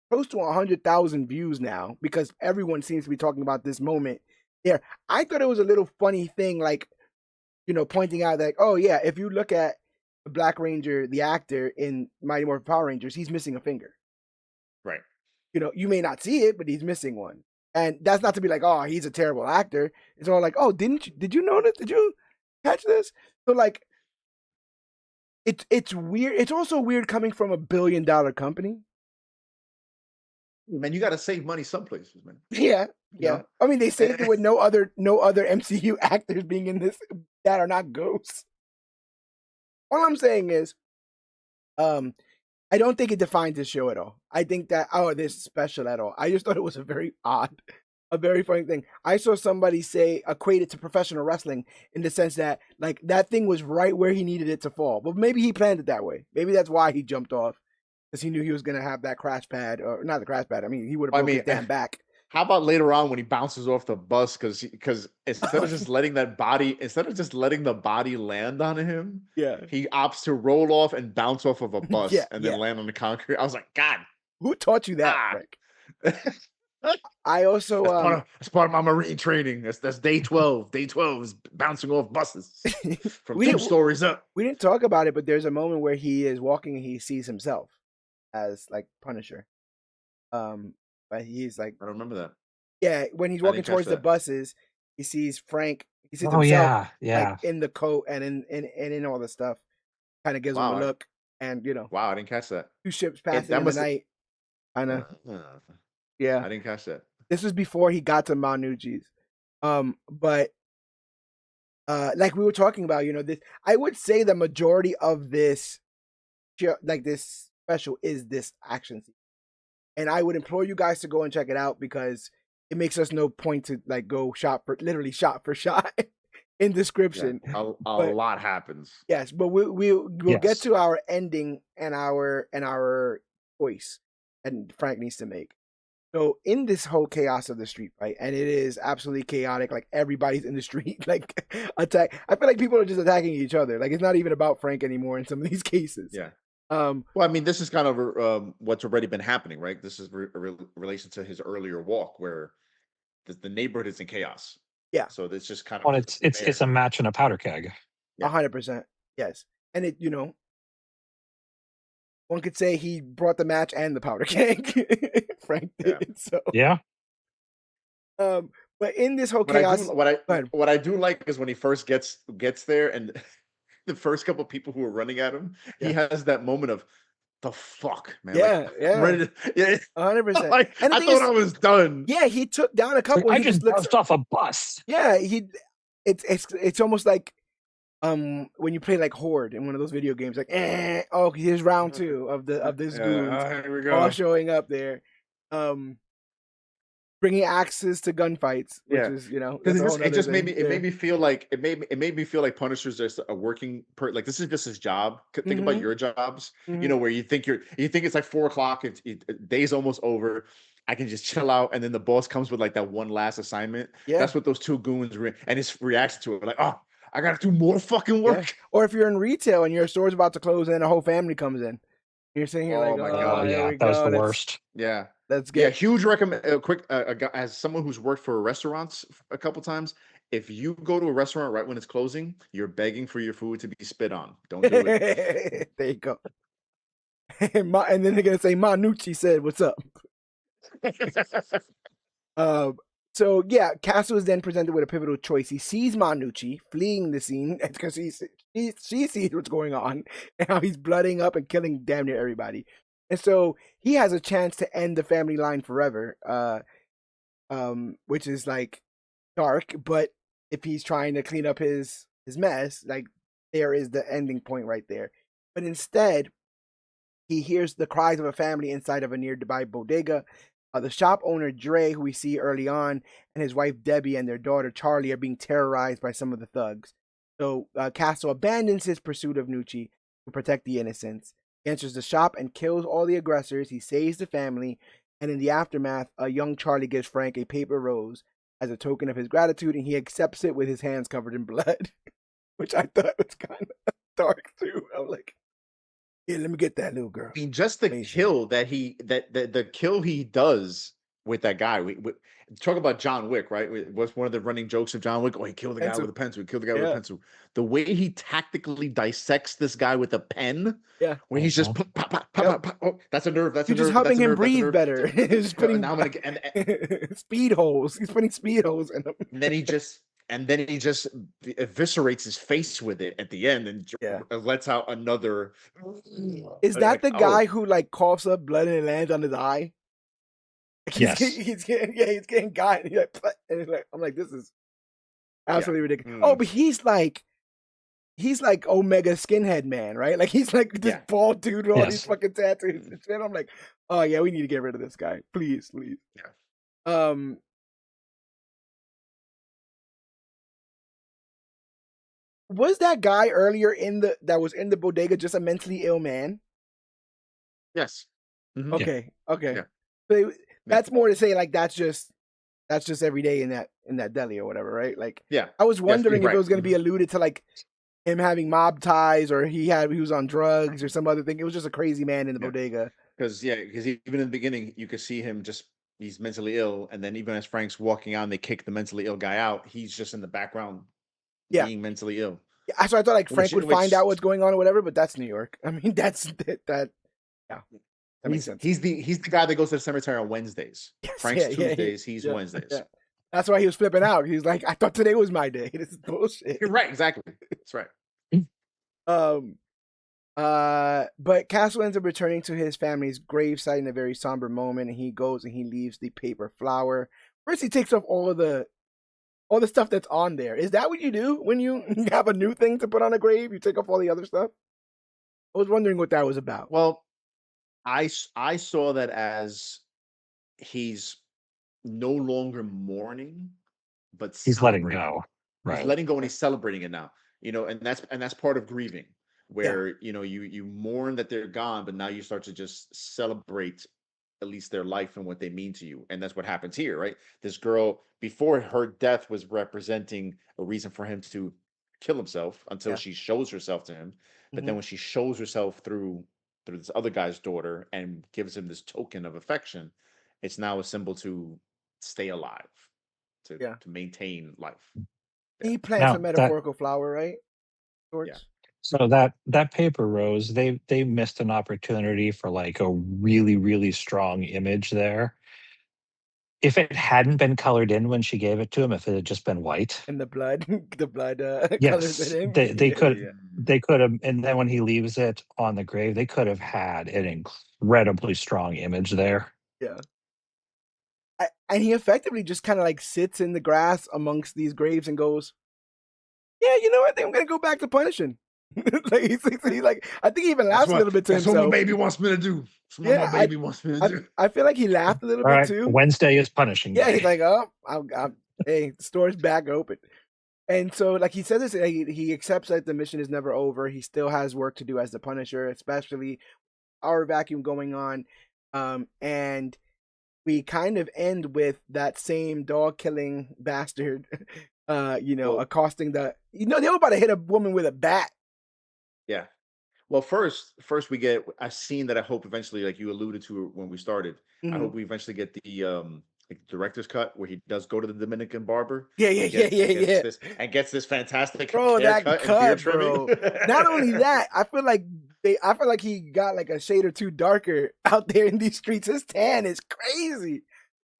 close to 100,000 views now, because everyone seems to be talking about this moment there. I thought it was a little funny thing, like, pointing out that, oh yeah, if you look at the Black Ranger, the actor in Mighty Morphin Power Rangers, he's missing a finger. Right. You may not see it, but he's missing one. And that's not to be like, oh, he's a terrible actor. It's all like, oh, did you notice? Did you catch this? So like, it's weird. It's also weird coming from a $1 billion company. Man, you got to save money some places, man. Yeah. know? I mean, they saved it with no other MCU actors being in this that are not ghosts. All I'm saying is, I don't think it defines this show at all. I think that, this special at all. I just thought it was a very funny thing. I saw somebody equate it to professional wrestling, in the sense that, like, that thing was right where he needed it to fall. But maybe he planned it that way. Maybe that's why he jumped off, because he knew he was going to have that crash pad, or not the crash pad. I mean, he would have broken his damn back. How about later on when he bounces off the bus, because instead of just letting the body land on him, he opts to roll off and bounce off of a bus and then land on the concrete. I was like, God, who taught you that, Frank? I also that's part of my Marine training. That's day 12. Day 12 is bouncing off buses from 2 stories up. We didn't talk about it, but there's a moment where he is walking and he sees himself as like Punisher. But he's like, I don't remember that. Yeah, when he's walking towards the buses, he sees Frank. He sees himself like in the coat and in all the stuff. Kind of gives him a look, and Wow, I didn't catch that. 2 ships passing in the night. Yeah, I didn't catch that. This was before he got to Manucci's. But like we were talking about, this, I would say the majority of this, like this special, is this action scene. And I would implore you guys to go and check it out, because it makes us no point to like go literally shot for shot in description. Yeah, a lot happens. Yes, but we'll get to our ending and our choice, and Frank needs to make. So in this whole chaos of the street fight, and it is absolutely chaotic, like everybody's in the street, like attack. I feel like people are just attacking each other. Like, it's not even about Frank anymore in some of these cases. Yeah. Well, I mean, this is kind of what's already been happening, right? This is relation to his earlier walk, where the neighborhood is in chaos. Yeah. So it's just kind of. Well, it's a match in a powder keg. 100%. Yes, and it one could say he brought the match and the powder keg. Frank did. So yeah. But in this whole chaos, what I do like is when he first gets there, and the first couple of people who are running at him, he has that moment of, the fuck, man. Yeah, ready to, 100%. Like, I thought I was done. Yeah, he took down a couple. I just bounced off a bus. Yeah, it's almost like when you play like Horde in one of those video games, like, here's round 2 of this goons here we go. all showing up there, bringing axes to gunfights, which is it made me feel like Punisher's just a working like, this is just his job. Think about your jobs, where you think it's like 4:00, day's almost over. I can just chill out, and then the boss comes with like that one last assignment. Yeah, that's what those 2 goons and his reaction to it, like, oh, I gotta do more fucking work. Yeah. Or if you're in retail and your store's about to close and a whole family comes in, you're sitting here like, my God, that's the worst. Yeah, that's good. Yeah, huge recommend. Quick, as someone who's worked for restaurants a couple times, if you go to a restaurant right when it's closing, you're begging for your food to be spit on. Don't do it. There you go. And then they're gonna say, Manucci said, "What's up?" Um, so yeah, Castle is then presented with a pivotal choice. He sees Manucci fleeing the scene because she sees what's going on and how he's blooding up and killing damn near everybody. And so he has a chance to end the family line forever, which is like dark. But if he's trying to clean up his mess, like there is the ending point right there. But instead, he hears the cries of a family inside of a nearby bodega. The shop owner, Dre, who we see early on, and his wife, Debbie, and their daughter, Charlie, are being terrorized by some of the thugs. So Castle abandons his pursuit of Nucci to protect the innocents. He enters the shop and kills all the aggressors. He saves the family. And in the aftermath, a young Charlie gives Frank a paper rose as a token of his gratitude, and he accepts it with his hands covered in blood, which I thought was kind of dark, too. I'm like, yeah, let me get that little girl. I mean, just the Amazing. kill that the kill he does with that guy. We talk about John Wick, right? What's one of the running jokes of John Wick? Oh, he killed the guy with a pencil. He killed the guy with a pencil. The way he tactically dissects this guy with a pen, Yeah. when he's just pop, pop, pop, pop, pop. Oh, that's a nerve. That's You're a just nerve. helping That's a him nerve. That's a breathe nerve. better. He's putting Now I'm gonna and speed holes. He's putting speed holes in them. then he just eviscerates his face with it at the end and Yeah. lets out another. Is that Like, the guy who like coughs up blood and it lands on his eye? Yes. He's getting got. And he's like, I'm like, this is absolutely ridiculous. Mm. Oh, but he's like Omega Skinhead Man, right? Like he's like this bald dude with all these fucking tattoos and shit. I'm like, oh yeah, we need to get rid of this guy, please. Yeah. Was that guy earlier that was in the bodega just a mentally ill man? Yes. Mm-hmm. Okay. Okay. Yeah. So that's more to say like that's just every day in that deli or whatever, right? Like, yeah. I was wondering if right. it was going to be alluded to like him having mob ties or he was on drugs or some other thing. It was just a crazy man in the bodega. Because even in the beginning you could see him he's mentally ill, and then even as Frank's walking on, they kick the mentally ill guy out. He's just in the background being mentally ill. Yeah, so I thought like Frank would find out what's going on or whatever, but that's New York. I mean, that's that. Yeah, that makes sense. He's the guy that goes to the cemetery on Wednesdays. Frank's Tuesdays. He's Wednesdays. Yeah. That's why he was flipping out. He's like, I thought today was my day. This is bullshit. You're right. Exactly. That's right. But Castle ends up returning to his family's gravesite in a very somber moment, and he goes and he leaves the paper flower. First, he takes off all the stuff that's on there. Is that what you do when you have a new thing to put on a grave? You take off all the other stuff? I was wondering what that was about. Well, I saw that as he's no longer mourning, but he's letting go. Right. He's letting go and he's celebrating it now. And that's part of grieving, where you mourn that they're gone, but now you start to just celebrate at least their life and what they mean to you. And that's what happens here, right? This girl, before her death, was representing a reason for him to kill himself until she shows herself to him. But then when she shows herself through this other guy's daughter and gives him this token of affection, it's now a symbol to stay alive, to maintain life. He plants a metaphorical flower, right? George? Yeah. So that paper rose, they missed an opportunity for like a really, really strong image there. If it hadn't been colored in when she gave it to him, if it had just been white, and the blood yes, colors it in. they could have, and then when he leaves it on the grave, they could have had an incredibly strong image there. Yeah. And he effectively just kind of like sits in the grass amongst these graves and goes, yeah, you know what? I think I'm going to go back to punishing. Like he's like, I think he even laughs a little bit to himself. That's what my baby wants me to do. My baby wants me to do. I feel like he laughed a little bit too. Wednesday is punishing. Yeah, day. he's like, oh, hey, the store's back open. And so, like he says this, he accepts that the mission is never over. He still has work to do as the Punisher, especially our vacuum going on. And we kind of end with that same dog killing bastard, accosting they were about to hit a woman with a bat. Yeah. Well, first we get a scene that I hope eventually, like you alluded to when we started, I hope we eventually get the director's cut where he does go to the Dominican barber. And gets this fantastic that cut, bro. Not only that, I feel like he got like a shade or two darker out there in these streets. His tan is crazy.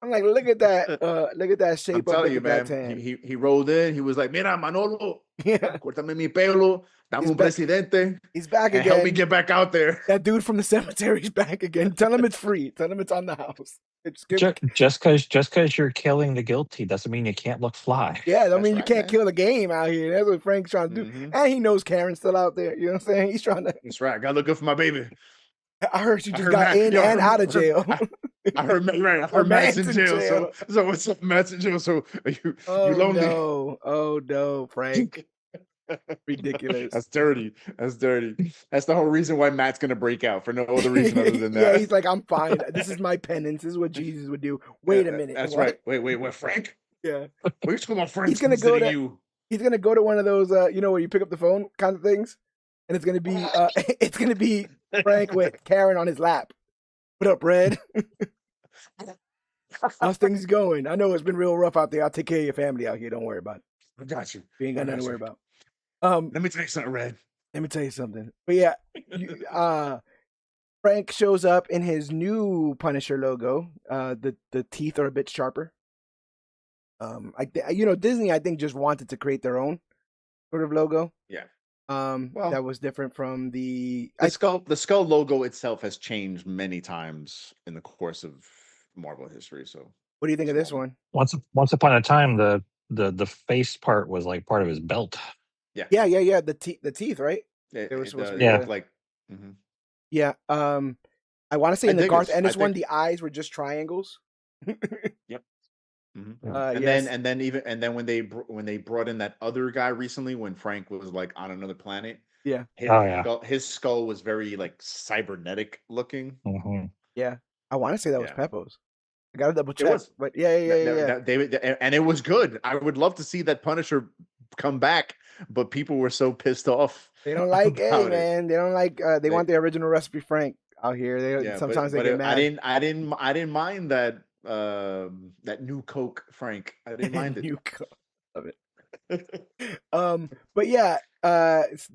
I'm like, look at that I'm shape up, telling look you, at that man. tan. He rolled in. He was like, "Mira, Manolo, Yeah, córtame mi pelo, dame he's un back. presidente, He's back and help me again. get back out there." That dude from the cemetery's back again. Tell him it's free. Tell him it's on the house. It's give. Just because you're killing the guilty doesn't mean you can't look fly. Yeah, I That's mean you right, can't man. kill the game out here. That's what Frank's trying to do. Mm-hmm. And he knows Karen's still out there. You know what I'm saying? He's trying to. That's right. Gotta look good for my baby. I heard she I just heard got Matt. in Yo, and out of jail. I heard right. I Or heard Matt's Matt's in in jail. jail. So what's up, Matt's in jail? So you Oh lonely? no! Oh no, Frank! Ridiculous. That's dirty. That's dirty. That's the whole reason why Matt's gonna break out, for no other reason other than Yeah, that. he's like, I'm fine. This is my penance. This is what Jesus would do. Wait a minute. That's what? right. Wait. What, Frank? Yeah. What are you talking about? Frank's He's gonna go to you. he's gonna go to one of those where you pick up the phone kind of things, and it's gonna be it's gonna be Frank with Karen on his lap. What up, Red? How's things going? I know it's been real rough out there. I'll take care of your family out here. Don't worry about it. I got you. You ain't got I nothing got to worry you. about. Let me tell you something, Red. Let me tell you something. But yeah, Frank shows up in his new Punisher logo. The teeth are a bit sharper. Disney I think just wanted to create their own sort of logo. Yeah. Well, that was different from the skull logo itself has changed many times in the course of Marvel history. So what do you think of this one? Once upon a time, the face part was like part of his belt. Yeah. The teeth, right? It was supposed to be like. Mm-hmm. Yeah. I want to say in the Garth Ennis one, the eyes were just triangles. Yep. Mm-hmm. And then when they brought in that other guy recently, when Frank was like on another planet, yeah, his skull was very like cybernetic looking. Mm-hmm. Yeah, I want to say that was Peppo's. I gotta double check, but yeah. And it was good. I would love to see that Punisher come back, but people were so pissed off. They don't like, man. They don't like. They want the original recipe Frank out here. Sometimes they get mad. I didn't mind that. That new Coke Frank. I didn't mind it. New Coke. Love it. But yeah,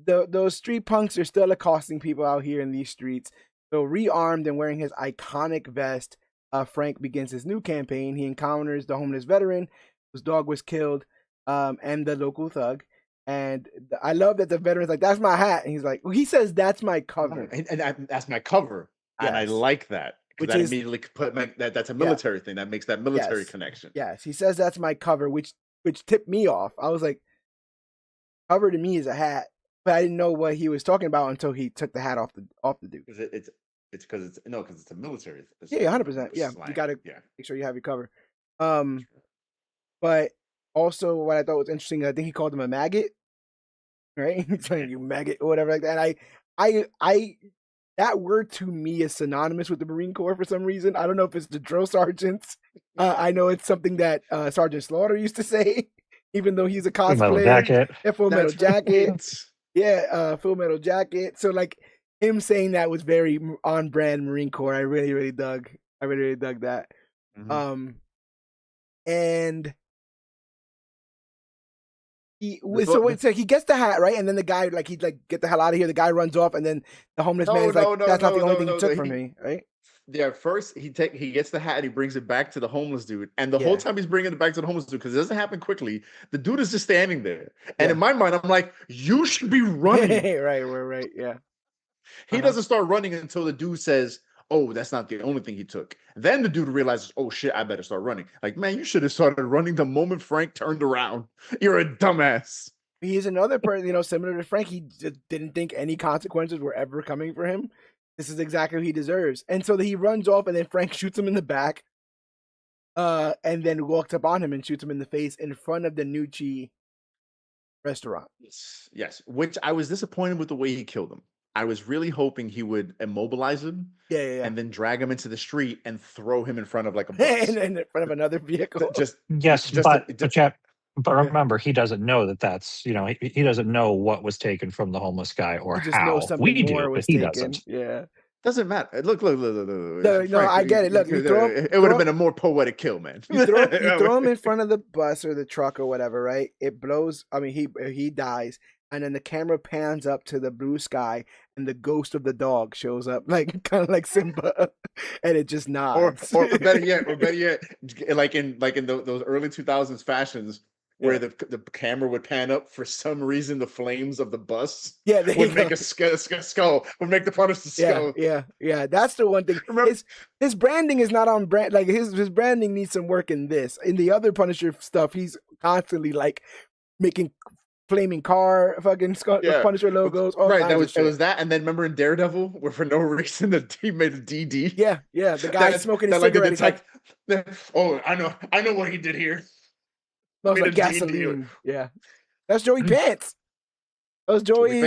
those street punks are still accosting people out here in these streets. So rearmed and wearing his iconic vest, Frank begins his new campaign. He encounters the homeless veteran whose dog was killed, and the local thug. And I love that the veteran's like, "That's my hat," and he's like, he says, "That's my cover," and that's my cover, and I like that. Which is immediately put that's a military thing that makes that military connection. Yes, he says that's my cover, which tipped me off. I was like, cover to me is a hat, but I didn't know what he was talking about until he took the hat off the dude. It's because it's a military. Yeah, 100%. Yeah, you got to make sure you have your cover. But also what I thought was interesting, I think he called him a maggot, right? He's like, "You maggot," or whatever like that. And I that word to me is synonymous with the Marine Corps for some reason. I don't know if it's the drill sergeants. I know it's something that Sergeant Slaughter used to say, even though he's a cosplayer. Full Metal Jacket. Full Metal Jacket. Yeah, Full Metal Jacket. So like him saying that was very on brand Marine Corps. I really, really dug. I really, really dug that. Mm-hmm. And he gets the hat, right? And then the guy, he's like, "Get the hell out of here." The guy runs off, and then the homeless man is like, "That's not the only thing he took from me," right? Yeah, first he gets the hat and he brings it back to the homeless dude. And the whole time he's bringing it back to the homeless dude, because it doesn't happen quickly, the dude is just standing there. And in my mind, I'm like, you should be running. Right, yeah. He doesn't start running until the dude says, "Oh, that's not the only thing he took." Then the dude realizes, "Oh shit, I better start running." Like, man, you should have started running the moment Frank turned around. You're a dumbass. He's another person, similar to Frank. He just didn't think any consequences were ever coming for him. This is exactly what he deserves. And so he runs off, and then Frank shoots him in the back, and then walks up on him and shoots him in the face in front of the Nucci restaurant. Yes. Which I was disappointed with the way he killed him. I was really hoping he would immobilize him, and then drag him into the street and throw him in front of like a bus. and in front of another vehicle. But remember, he doesn't know that's he doesn't know what was taken from the homeless guy or he just how. knows something We more do, was but he taken. doesn't. Yeah. Doesn't matter. Look. No, I get it. Look, it would have been a more poetic kill, man. You throw him in front of the bus or the truck or whatever, right? It blows. I mean, he dies. and then the camera pans up to the blue sky, and the ghost of the dog shows up, like kind of like Simba, and it just nods. Or better yet, like in those early 2000s fashions where Yeah. the camera would pan up for some reason, the flames of the bus Yeah, there you would make go. a skull, would make the Punisher skull. Yeah. That's the one thing. Remember, His branding is not on brand. Like his branding needs some work in this. In the other Punisher stuff, he's constantly like making flaming car fucking yeah, Punisher logos, all right. kinds of It shit. was that, and then remember in Daredevil, where for no reason the team made a DD. Yeah. The guy smoking his like the cigarette. He's like, oh, I know what he did here. smells Made like a gasoline. DD. Yeah. That's Joey Pants. That was Joey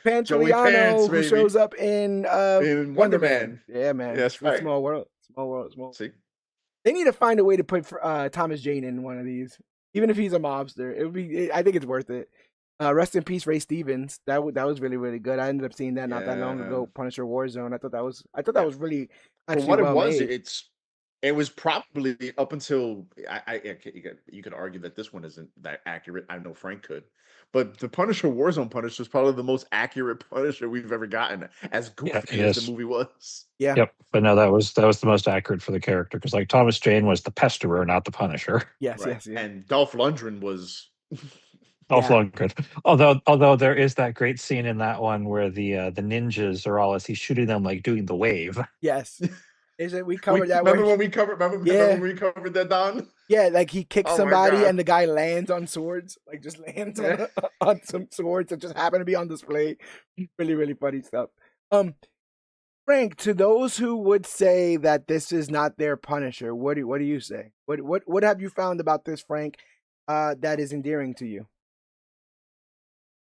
Pantoliano, who baby. shows up in In Wonder Wonder Man. Man. Yeah, man. That's It's a right. small world. See, They need to find a way to put Thomas Jane in one of these, even if he's a mobster. It would be. I think it's worth it. Rest in peace, Ray Stevens. That was really really good. I ended up seeing that not that long ago. Punisher Warzone. I thought that was really for actually what it well was, made. it was probably up until you could argue that this one isn't that accurate. I know Frank could, but the Punisher Warzone Punisher is probably the most accurate Punisher we've ever gotten, as Yeah, goofy it as the is. movie was. Yeah. Yep. But no, that was the most accurate for the character because like Thomas Jane was the pesterer, not the Punisher. Yes. Right. Yes. Yeah. And Dolph Lundgren was Dolph Yeah. Lundgren. Although there is that great scene in that one where the ninjas are all as he's shooting them like doing the wave. Yes. Is it? We we covered that. remember Where when we covered remember when we covered that, Don? yeah, like he kicks Oh my somebody God. and the guy lands on swords, like just lands Yeah. on some swords that just happen to be on display. Really, really funny stuff. Frank, to those who would say that this is not their Punisher, what do you say? What have you found about this, Frank, that is endearing to you?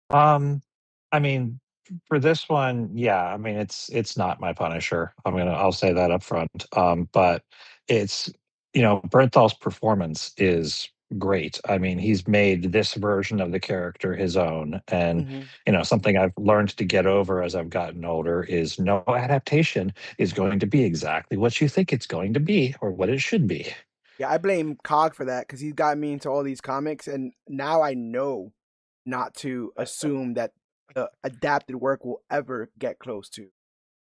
I mean, for this one, yeah, I mean it's not my Punisher. I'll say that up front. But it's Bernthal's performance is great. I mean, he's made this version of the character his own, and Mm-hmm. something I've learned to get over as I've gotten older is no adaptation is going to be exactly what you think it's going to be or what it should be. Yeah, I blame Cog for that because he's got me into all these comics, and now I know not to assume that the adapted work will ever get close to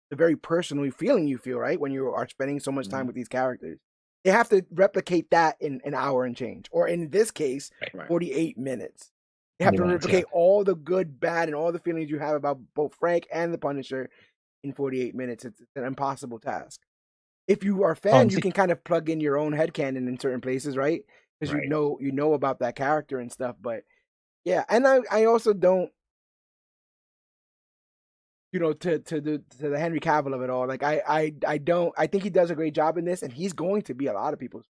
the very personal feeling you feel, right? When you are spending so much time with these characters. They have to replicate that in an hour and change, or in this case, Right. 48 minutes. They have to 40 minutes, replicate all the good, bad, and all the feelings you have about both Frank and the Punisher in 48 minutes. It's an impossible task. If you are a fan, you can kind of plug in your own headcanon in certain places, right? Because Right. you know about that character and stuff. But yeah, and I also don't, to the Henry Cavill of it all. Like I don't. I think he does a great job in this, and he's going to be a lot of people's.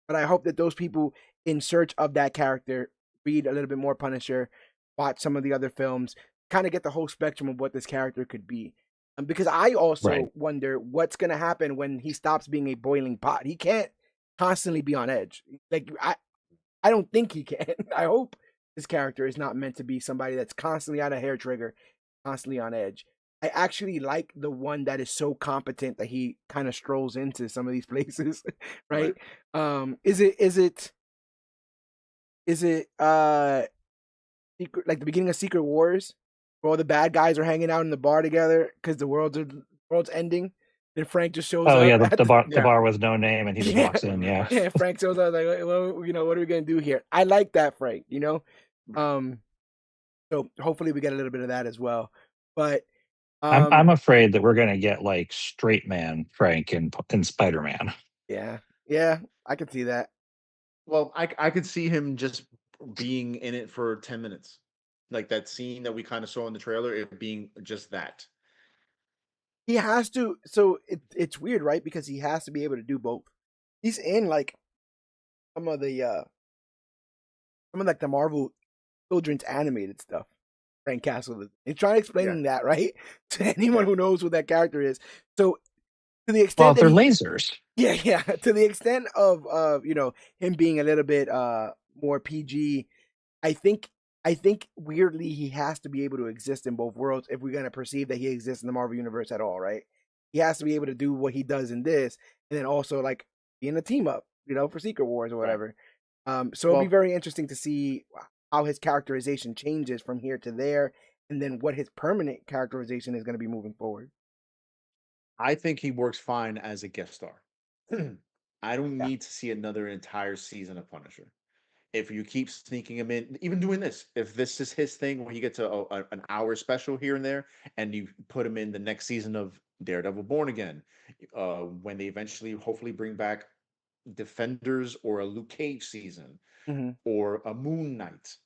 But I hope that those people in search of that character read a little bit more Punisher, watch some of the other films, kind of get the whole spectrum of what this character could be. Because I also Right. wonder what's going to happen when he stops being a boiling pot. He can't constantly be on edge. Like I don't think he can. I hope this character is not meant to be somebody that's constantly on a hair trigger, constantly on edge. I actually like the one that is so competent that he kind of strolls into some of these places, right? Is it secret, like the beginning of Secret Wars, where all the bad guys are hanging out in the bar together because the world's ending? Then Frank just shows Oh up. yeah, at the bar with no name, and he just Yeah. walks in. Yeah. Yeah, Frank shows up like, well, what are we gonna do here? I like that, Frank. So hopefully we get a little bit of that as well. But I'm afraid that we're gonna get like straight man Frank in Spider-Man. yeah, I can see that. Well, I could see him just being in it for 10 minutes. Like that scene that we kind of saw in the trailer, it being just that. He has to. So it's weird, right? Because he has to be able to do both. He's in like some of the Marvel children's animated stuff. Frank Castle is. And trying explaining that, right, to anyone who knows who that character is. So to the extent Well, that they're lasers. yeah, to the extent of him being a little bit more PG, I think weirdly he has to be able to exist in both worlds if we're gonna perceive that he exists in the Marvel universe at all, right? He has to be able to do what he does in this, and then also like be in a team up, for Secret Wars or whatever. So it'll be very interesting to see how his characterization changes from here to there, and then what his permanent characterization is going to be moving forward. I think he works fine as a guest star. I don't Yeah. need to see another entire season of Punisher. If you keep sneaking him in, even doing this, if this is his thing where he gets an hour special here and there, and you put him in the next season of Daredevil Born Again, when they eventually hopefully bring back Defenders or a Luke Cage season Hmm. or a Moon Knight,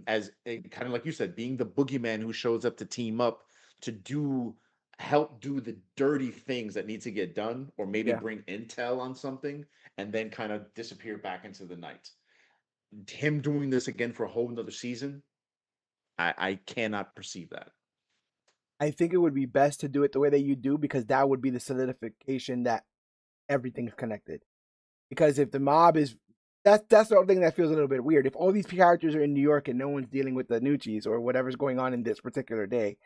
as kind of like you said, being the boogeyman who shows up to team up to help do the dirty things that need to get done, or maybe Yeah. bring intel on something, and then kind of disappear back into the night. Him doing this again for a whole another season, I cannot perceive that. I think it would be best to do it the way that you do because that would be the solidification that everything's connected. Because if the mob is that's the thing that feels a little bit weird. If all these characters are in New York and no one's dealing with the Nucci's or whatever's going on in this particular day,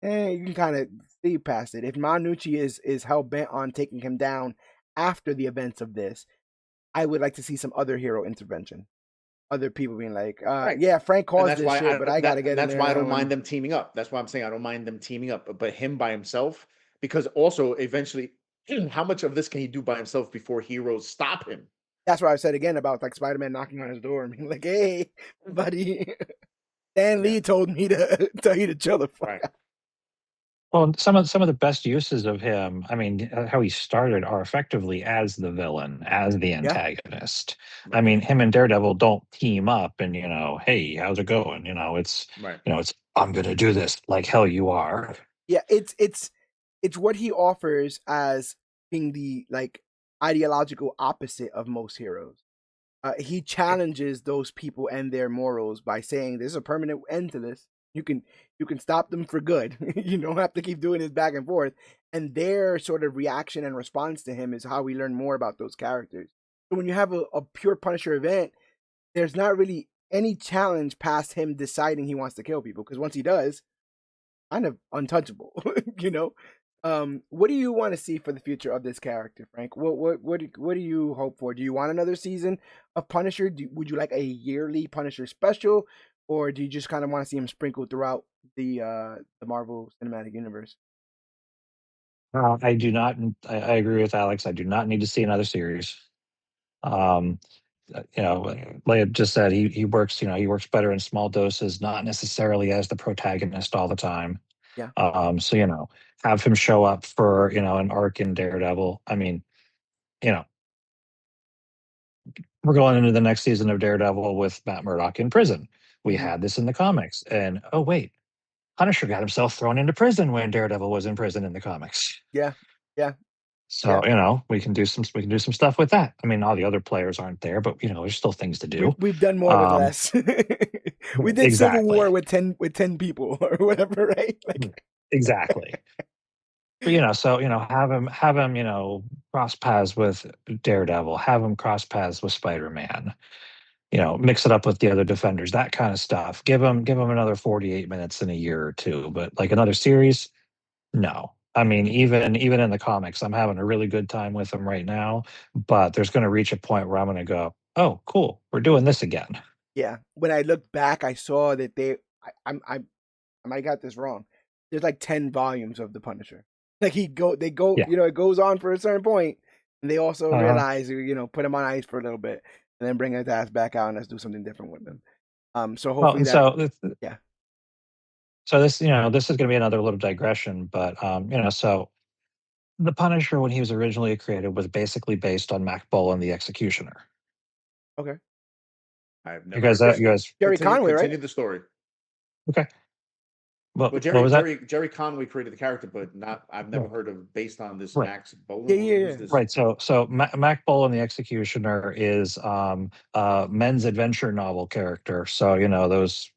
you can kind of see past it. If Manucci is hell bent on taking him down after the events of this, I would like to see some other hero intervention. Other people being like, Right. yeah, Frank And caused that's this why shit, but I gotta get in that's there why I don't now. mind And them teaming up. That's why I'm saying I don't mind them teaming up. But him by himself, because also eventually, how much of this can he do by himself before heroes stop him? that's what I said again about like Spider-Man knocking on his door and being like, hey, buddy, Stan Yeah. Lee told me to tell you to chill the fuck Right. out. Well, some of the best uses of him, I mean, how he started are effectively as the villain, as the Yeah. antagonist. I Right. mean, him and Daredevil don't team up and, hey, how's it going? Right. It's I'm gonna do this like hell you are. Yeah, it's what he offers as being the like ideological opposite of most heroes. He challenges those people and their morals by saying there's a permanent end to this. You can stop them for good. You don't have to keep doing this back and forth. And their sort of reaction and response to him is how we learn more about those characters. So when you have a pure Punisher event, there's not really any challenge past him deciding he wants to kill people because once he does, kind of untouchable. you know, what do you want to see for the future of this character, Frank? What do you hope for? Do you want another season of Punisher? Would you like a yearly Punisher special, or do you just kind of want to see him sprinkled throughout the Marvel Cinematic Universe? I do not. I agree with Alex. I do not need to see another series. Um, like I just said, he works. He works better in small doses, not necessarily as the protagonist all the time. Yeah, So have him show up for an arc in Daredevil. I mean, you know, we're going into the next season of Daredevil with Matt Murdock in prison. We hmm had this in the comics, and oh wait, Punisher got himself thrown into prison when Daredevil was in prison in the comics. yeah, yeah, So yeah. we can do some stuff with that. I mean, all the other players aren't there, but there's still things to We've do. we've done more with Um, less. We did Civil exactly, War with ten people or whatever, right? Like, exactly. But have him cross paths with Daredevil, have him cross paths with Spider-Man. Mix it up with the other defenders, that kind of stuff. Give him another 48 minutes in a year or two, but like another series, no. I mean, even in the comics, I'm having a really good time with them right now, but there's going to reach a point where I'm going to go, "Oh, cool. We're doing this again." yeah. When I looked back, I saw that I might got this wrong. There's like 10 volumes of the Punisher. Like they go, Yeah. it goes on for a certain point, and they also Uh, realize, put him on ice for a little bit, and then bring his ass back out and let's do something different with him. So well, hopefully and that, so yeah, this is going to be another little digression, but so the Punisher when he was originally created was basically based on Mac Bolan the Executioner. okay. I've You never guys, heard you that. guys, Jerry Conway, right? Continue the story. okay. Well, What was that? Jerry Conway created the character, but not. I've never Right. heard of based on this Right. Max Yeah, Bolan. yeah, Who's yeah. this? Right. So Mac Bolan, the Executioner, is men's adventure novel character. So those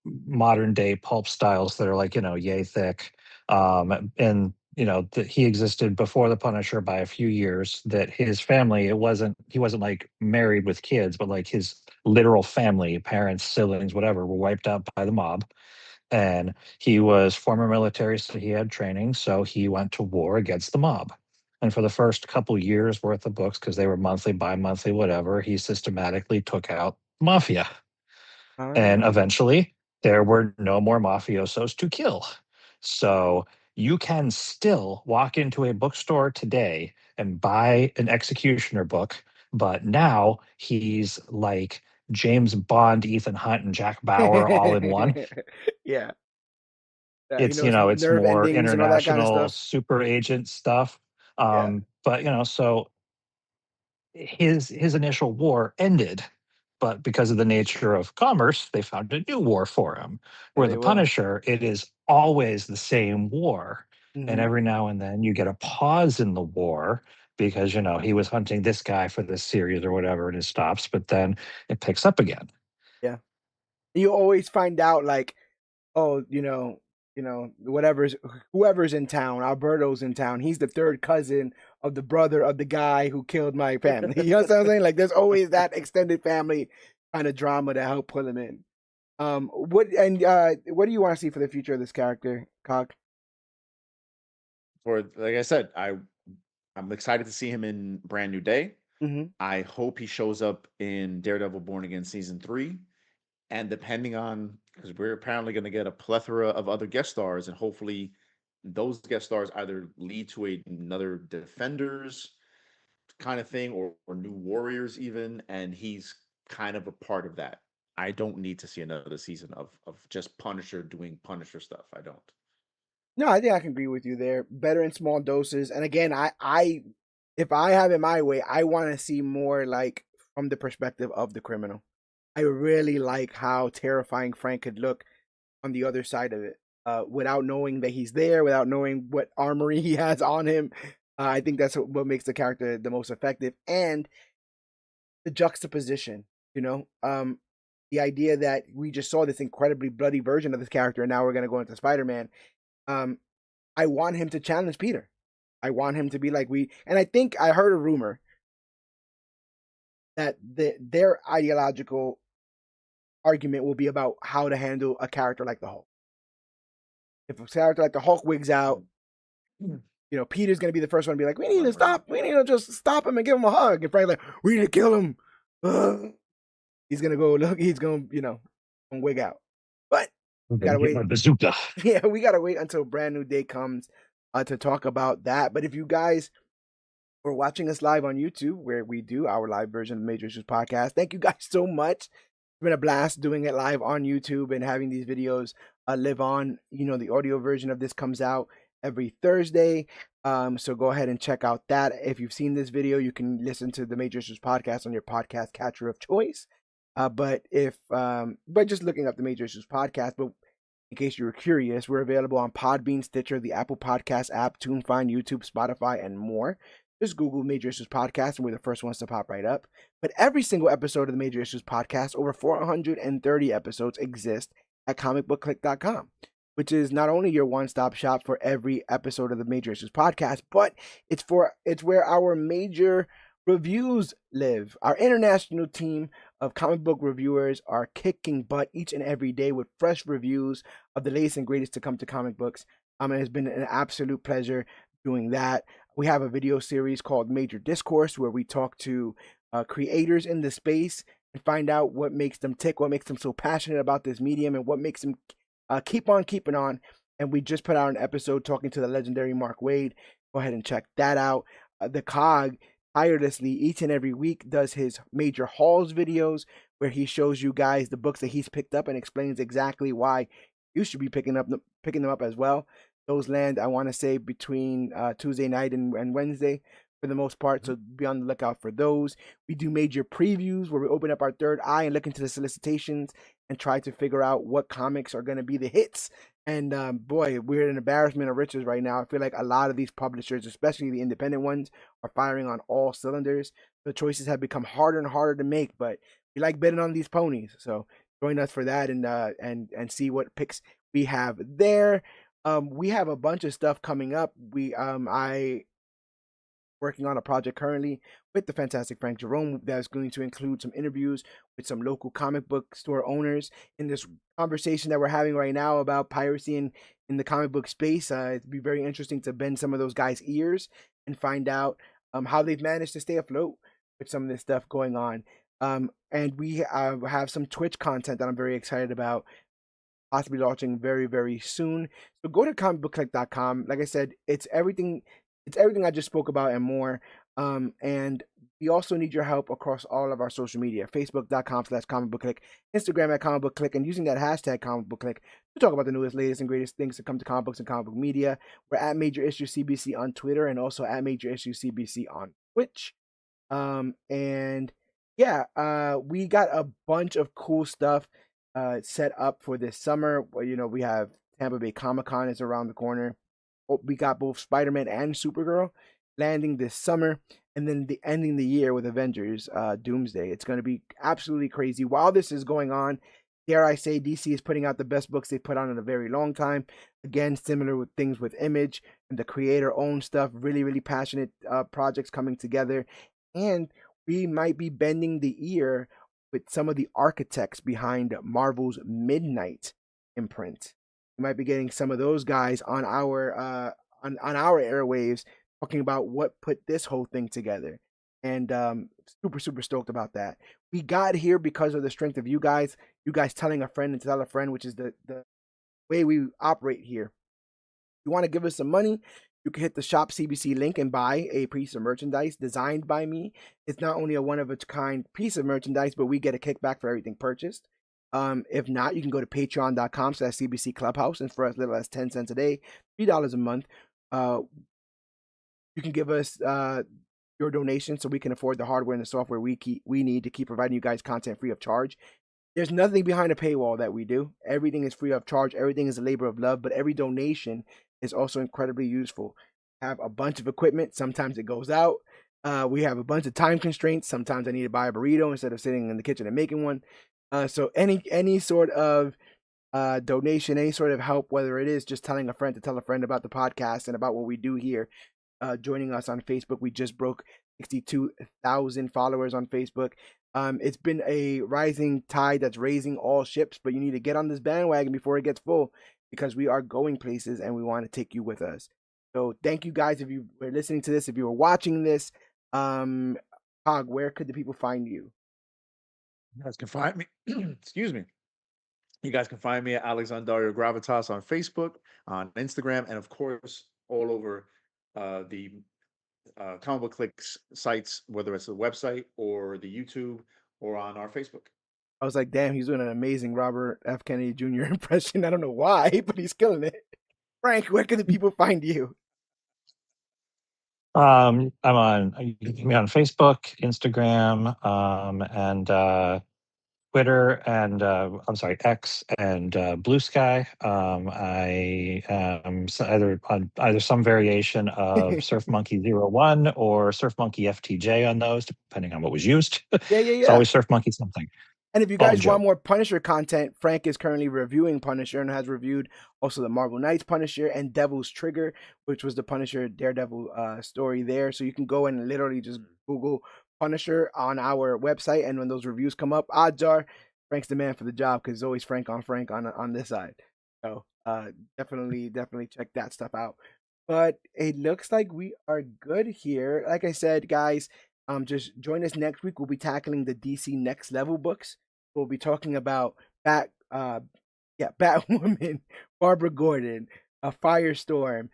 modern day pulp styles that are like yay thick. And that he existed before the Punisher by a few years. That his family, he wasn't like married with kids, but like his literal family, parents, siblings, whatever, were wiped out by the mob. And he was former military, so he had training. So he went to war against the mob. And for the first couple years worth of books, because they were monthly, bi-monthly, whatever, he systematically took out mafia. And Ah. eventually, there were no more mafiosos to kill. So you can still walk into a bookstore today and buy an executioner book, but now he's like James Bond, Ethan Hunt, and Jack Bauer all in one. Yeah. He It's, knows it's nerve more endings and all that kind of international stuff. super agent stuff. Yeah. But so his initial war ended, but because of the nature of commerce, they found a new war for him. Yeah, Where they the will. Punisher, it is always the same war. And Mhm. every now and then you get a pause in the war because, he was hunting this guy for this series or whatever, and it stops, but then it picks up again. Yeah. You always find out like, oh, whoever's in town, Alberto's in town. He's the third cousin of the brother of the guy who killed my family. You know what I'm saying? Like, there's always that extended family kind of drama to help pull him in. What do you want to see for the future of this character, Cock? For like I said, I'm excited to see him in Brand New Day. Mm-hmm. I hope he shows up in Daredevil Born Again season 3. And depending on, because we're apparently going to get a plethora of other guest stars, and hopefully those guest stars either lead to another Defenders kind of thing, or New Warriors even, and he's kind of a part of that. I don't need to see another season of just Punisher doing Punisher stuff. I don't. No, I think I can agree with you there. Better in small doses. And again, if I have it my way, I want to see more like from the perspective of the criminal. I really like how terrifying Frank could look on the other side of it, without knowing that he's there, without knowing what armory he has on him. I think that's what makes the character the most effective, and the juxtaposition. You know, the idea that we just saw this incredibly bloody version of this character, and now we're gonna go into Spider-Man. Um, I want him to challenge Peter. I want him to be like and I think I heard a rumor that their ideological argument will be about how to handle a character like the Hulk. If a character like the Hulk wigs out, Peter's gonna be the first one to be like, "We need to stop. We need to just stop him and give him a hug." And Frank's like, "We need to kill him." He's gonna go look. He's gonna, wig out. But I'm we gonna gotta get wait. my bazooka. Yeah, we gotta wait until Brand New Day comes to talk about that. But if you guys were watching us live on YouTube, where we do our live version of the Major Issues podcast, thank you guys so much. It's been a blast doing it live on YouTube and having these videos live on. The audio version of this comes out every Thursday. So go ahead and check out that. If you've seen this video, you can listen to the Major Issues podcast on your podcast catcher of choice. But just looking up the Major Issues podcast, but in case you were curious, we're available on Podbean, Stitcher, the Apple Podcast app, TuneFind, YouTube, Spotify, and more. Just Google Major Issues Podcast, and we're the first ones to pop right up. But every single episode of the Major Issues Podcast, over 430 episodes, exist at comicbookclick.com, which is not only your one-stop shop for every episode of the Major Issues Podcast, but it's where our major reviews live. Our international team of comic book reviewers are kicking butt each and every day with fresh reviews of the latest and greatest to come to comic books. It has been an absolute pleasure doing that. We have a video series called Major Discourse, where we talk to creators in the space and find out what makes them tick, what makes them so passionate about this medium, and what makes them keep on keeping on. And we just put out an episode talking to the legendary Mark Waid. Go ahead and check that out. The Cog tirelessly each and every week does his major hauls videos, where he shows you guys the books that he's picked up and explains exactly why you should be picking them up as well. Those land, I want to say, between Tuesday night and Wednesday for the most part, so be on the lookout for those. We do major previews where we open up our third eye and look into the solicitations and try to figure out what comics are going to be the hits. And boy, we're an embarrassment of riches right now. I feel like a lot of these publishers, especially the independent ones, are firing on all cylinders. The choices have become harder and harder to make, but we like betting on these ponies. So join us for that and see what picks we have there. We have a bunch of stuff coming up. I working on a project currently with the fantastic Frank Jerome that is going to include some interviews with some local comic book store owners in this conversation that we're having right now about piracy in the comic book space. It'd be very interesting to bend some of those guys' ears and find out how they've managed to stay afloat with some of this stuff going on. And we have some Twitch content that I'm very excited about, possibly launching very, very soon. So go to comicbookclick.com. Like I said, it's everything. It's everything I just spoke about and more. And we also need your help across all of our social media: Facebook.com/comicbookclick, Instagram at comicbookclick, and using that hashtag comicbookclick to talk about the newest, latest, and greatest things that come to comic books and comic book media. We're at Major Issue CBC on Twitter and also at Major Issue CBC on Twitch. And yeah, we got a bunch of cool stuff set up for this summer. Well, we have Tampa Bay Comic Con is around the corner. We got both Spider-Man and Supergirl landing this summer, and then ending the year with Avengers Doomsday. It's going to be absolutely crazy. While this is going on, dare I say, DC is putting out the best books they've put on in a very long time. Again, similar with things with Image and the creator-owned stuff. Really, really passionate projects coming together. And we might be bending the ear with some of the architects behind Marvel's Midnight imprint. We might be getting some of those guys on our airwaves talking about what put this whole thing together. And super, super stoked about that. We got here because of the strength of you guys telling a friend and tell a friend, which is the way we operate here. If you want to give us some money, you can hit the Shop CBC link and buy a piece of merchandise designed by me. It's not only a one-of-a-kind piece of merchandise, but we get a kickback for everything purchased. If not, you can go to patreon.com/CBC Clubhouse, and for as little as 10 cents a day, $3 a month, you can give us your donation so we can afford the hardware and the software we need to keep providing you guys content free of charge. There's nothing behind a paywall that we do. Everything is free of charge. Everything is a labor of love, but every donation is also incredibly useful. We have a bunch of equipment. Sometimes it goes out. We have a bunch of time constraints. Sometimes I need to buy a burrito instead of sitting in the kitchen and making one. So any sort of donation, any sort of help, whether it is just telling a friend to tell a friend about the podcast and about what we do here, joining us on Facebook. We just broke 62,000 followers on Facebook. It's been a rising tide that's raising all ships, but you need to get on this bandwagon before it gets full, because we are going places and we want to take you with us. So thank you guys. If you were listening to this, if you were watching this, Cog, where could the people find you? You guys can find me. Excuse me. You guys can find me at Alexandario Gravitas on Facebook, on Instagram, and of course, all over the Comic Book Clicks sites, whether it's the website or the YouTube or on our Facebook. I was like, damn, he's doing an amazing Robert F. Kennedy Jr. impression. I don't know why, but he's killing it. Frank, where can the people find you? I'm on Facebook, Instagram, and Twitter, and I'm sorry, X, and Blue Sky. I am either on some variation of Surf Monkey 01 or Surf Monkey FTJ on those, depending on what was used. Yeah. It's always Surf Monkey something. And if you guys want more Punisher content, Frank is currently reviewing Punisher and has reviewed also the Marvel Knights Punisher and Devil's Trigger, which was the Punisher Daredevil story there. So you can go and literally just Google Punisher on our website, and when those reviews come up, odds are Frank's the man for the job, because it's always Frank on this side. So definitely check that stuff out. But it looks like we are good here. Like I said, guys, just join us next week. We'll be tackling the DC Next Level books. We'll be talking about Batwoman, Barbara Gordon, Firestorm,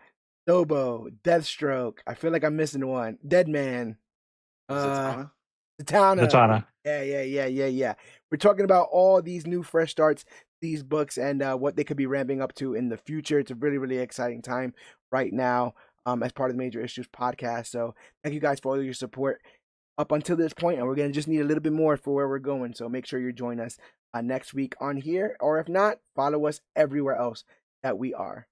Lobo, Deathstroke. I feel like I'm missing one. Deadman. Zatanna. Yeah. We're talking about all these new fresh starts, these books, and what they could be ramping up to in the future. It's a really, really exciting time right now as part of the Major Issues podcast. So thank you guys for all your support up until this point, and we're going to just need a little bit more for where we're going. So make sure you join us next week on here, or if not, follow us everywhere else that we are.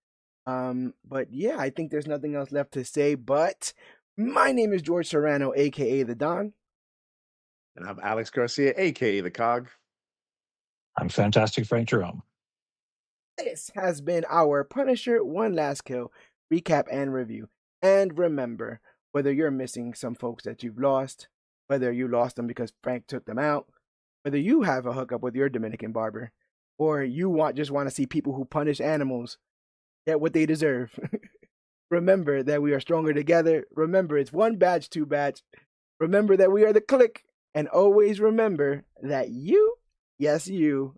But yeah, I think there's nothing else left to say, but my name is George Serrano, aka The Don. And I'm Alex Garcia, aka The Cog. I'm Fantastic Frank Jerome. This has been our Punisher One Last Kill recap and review. And remember, whether you're missing some folks that you've lost, whether you lost them because Frank took them out, whether you have a hookup with your Dominican barber, or you just want to see people who punish animals get what they deserve. Remember that we are stronger together. Remember, it's one badge, two badge. Remember that we are the Click. And always remember that you, yes, you,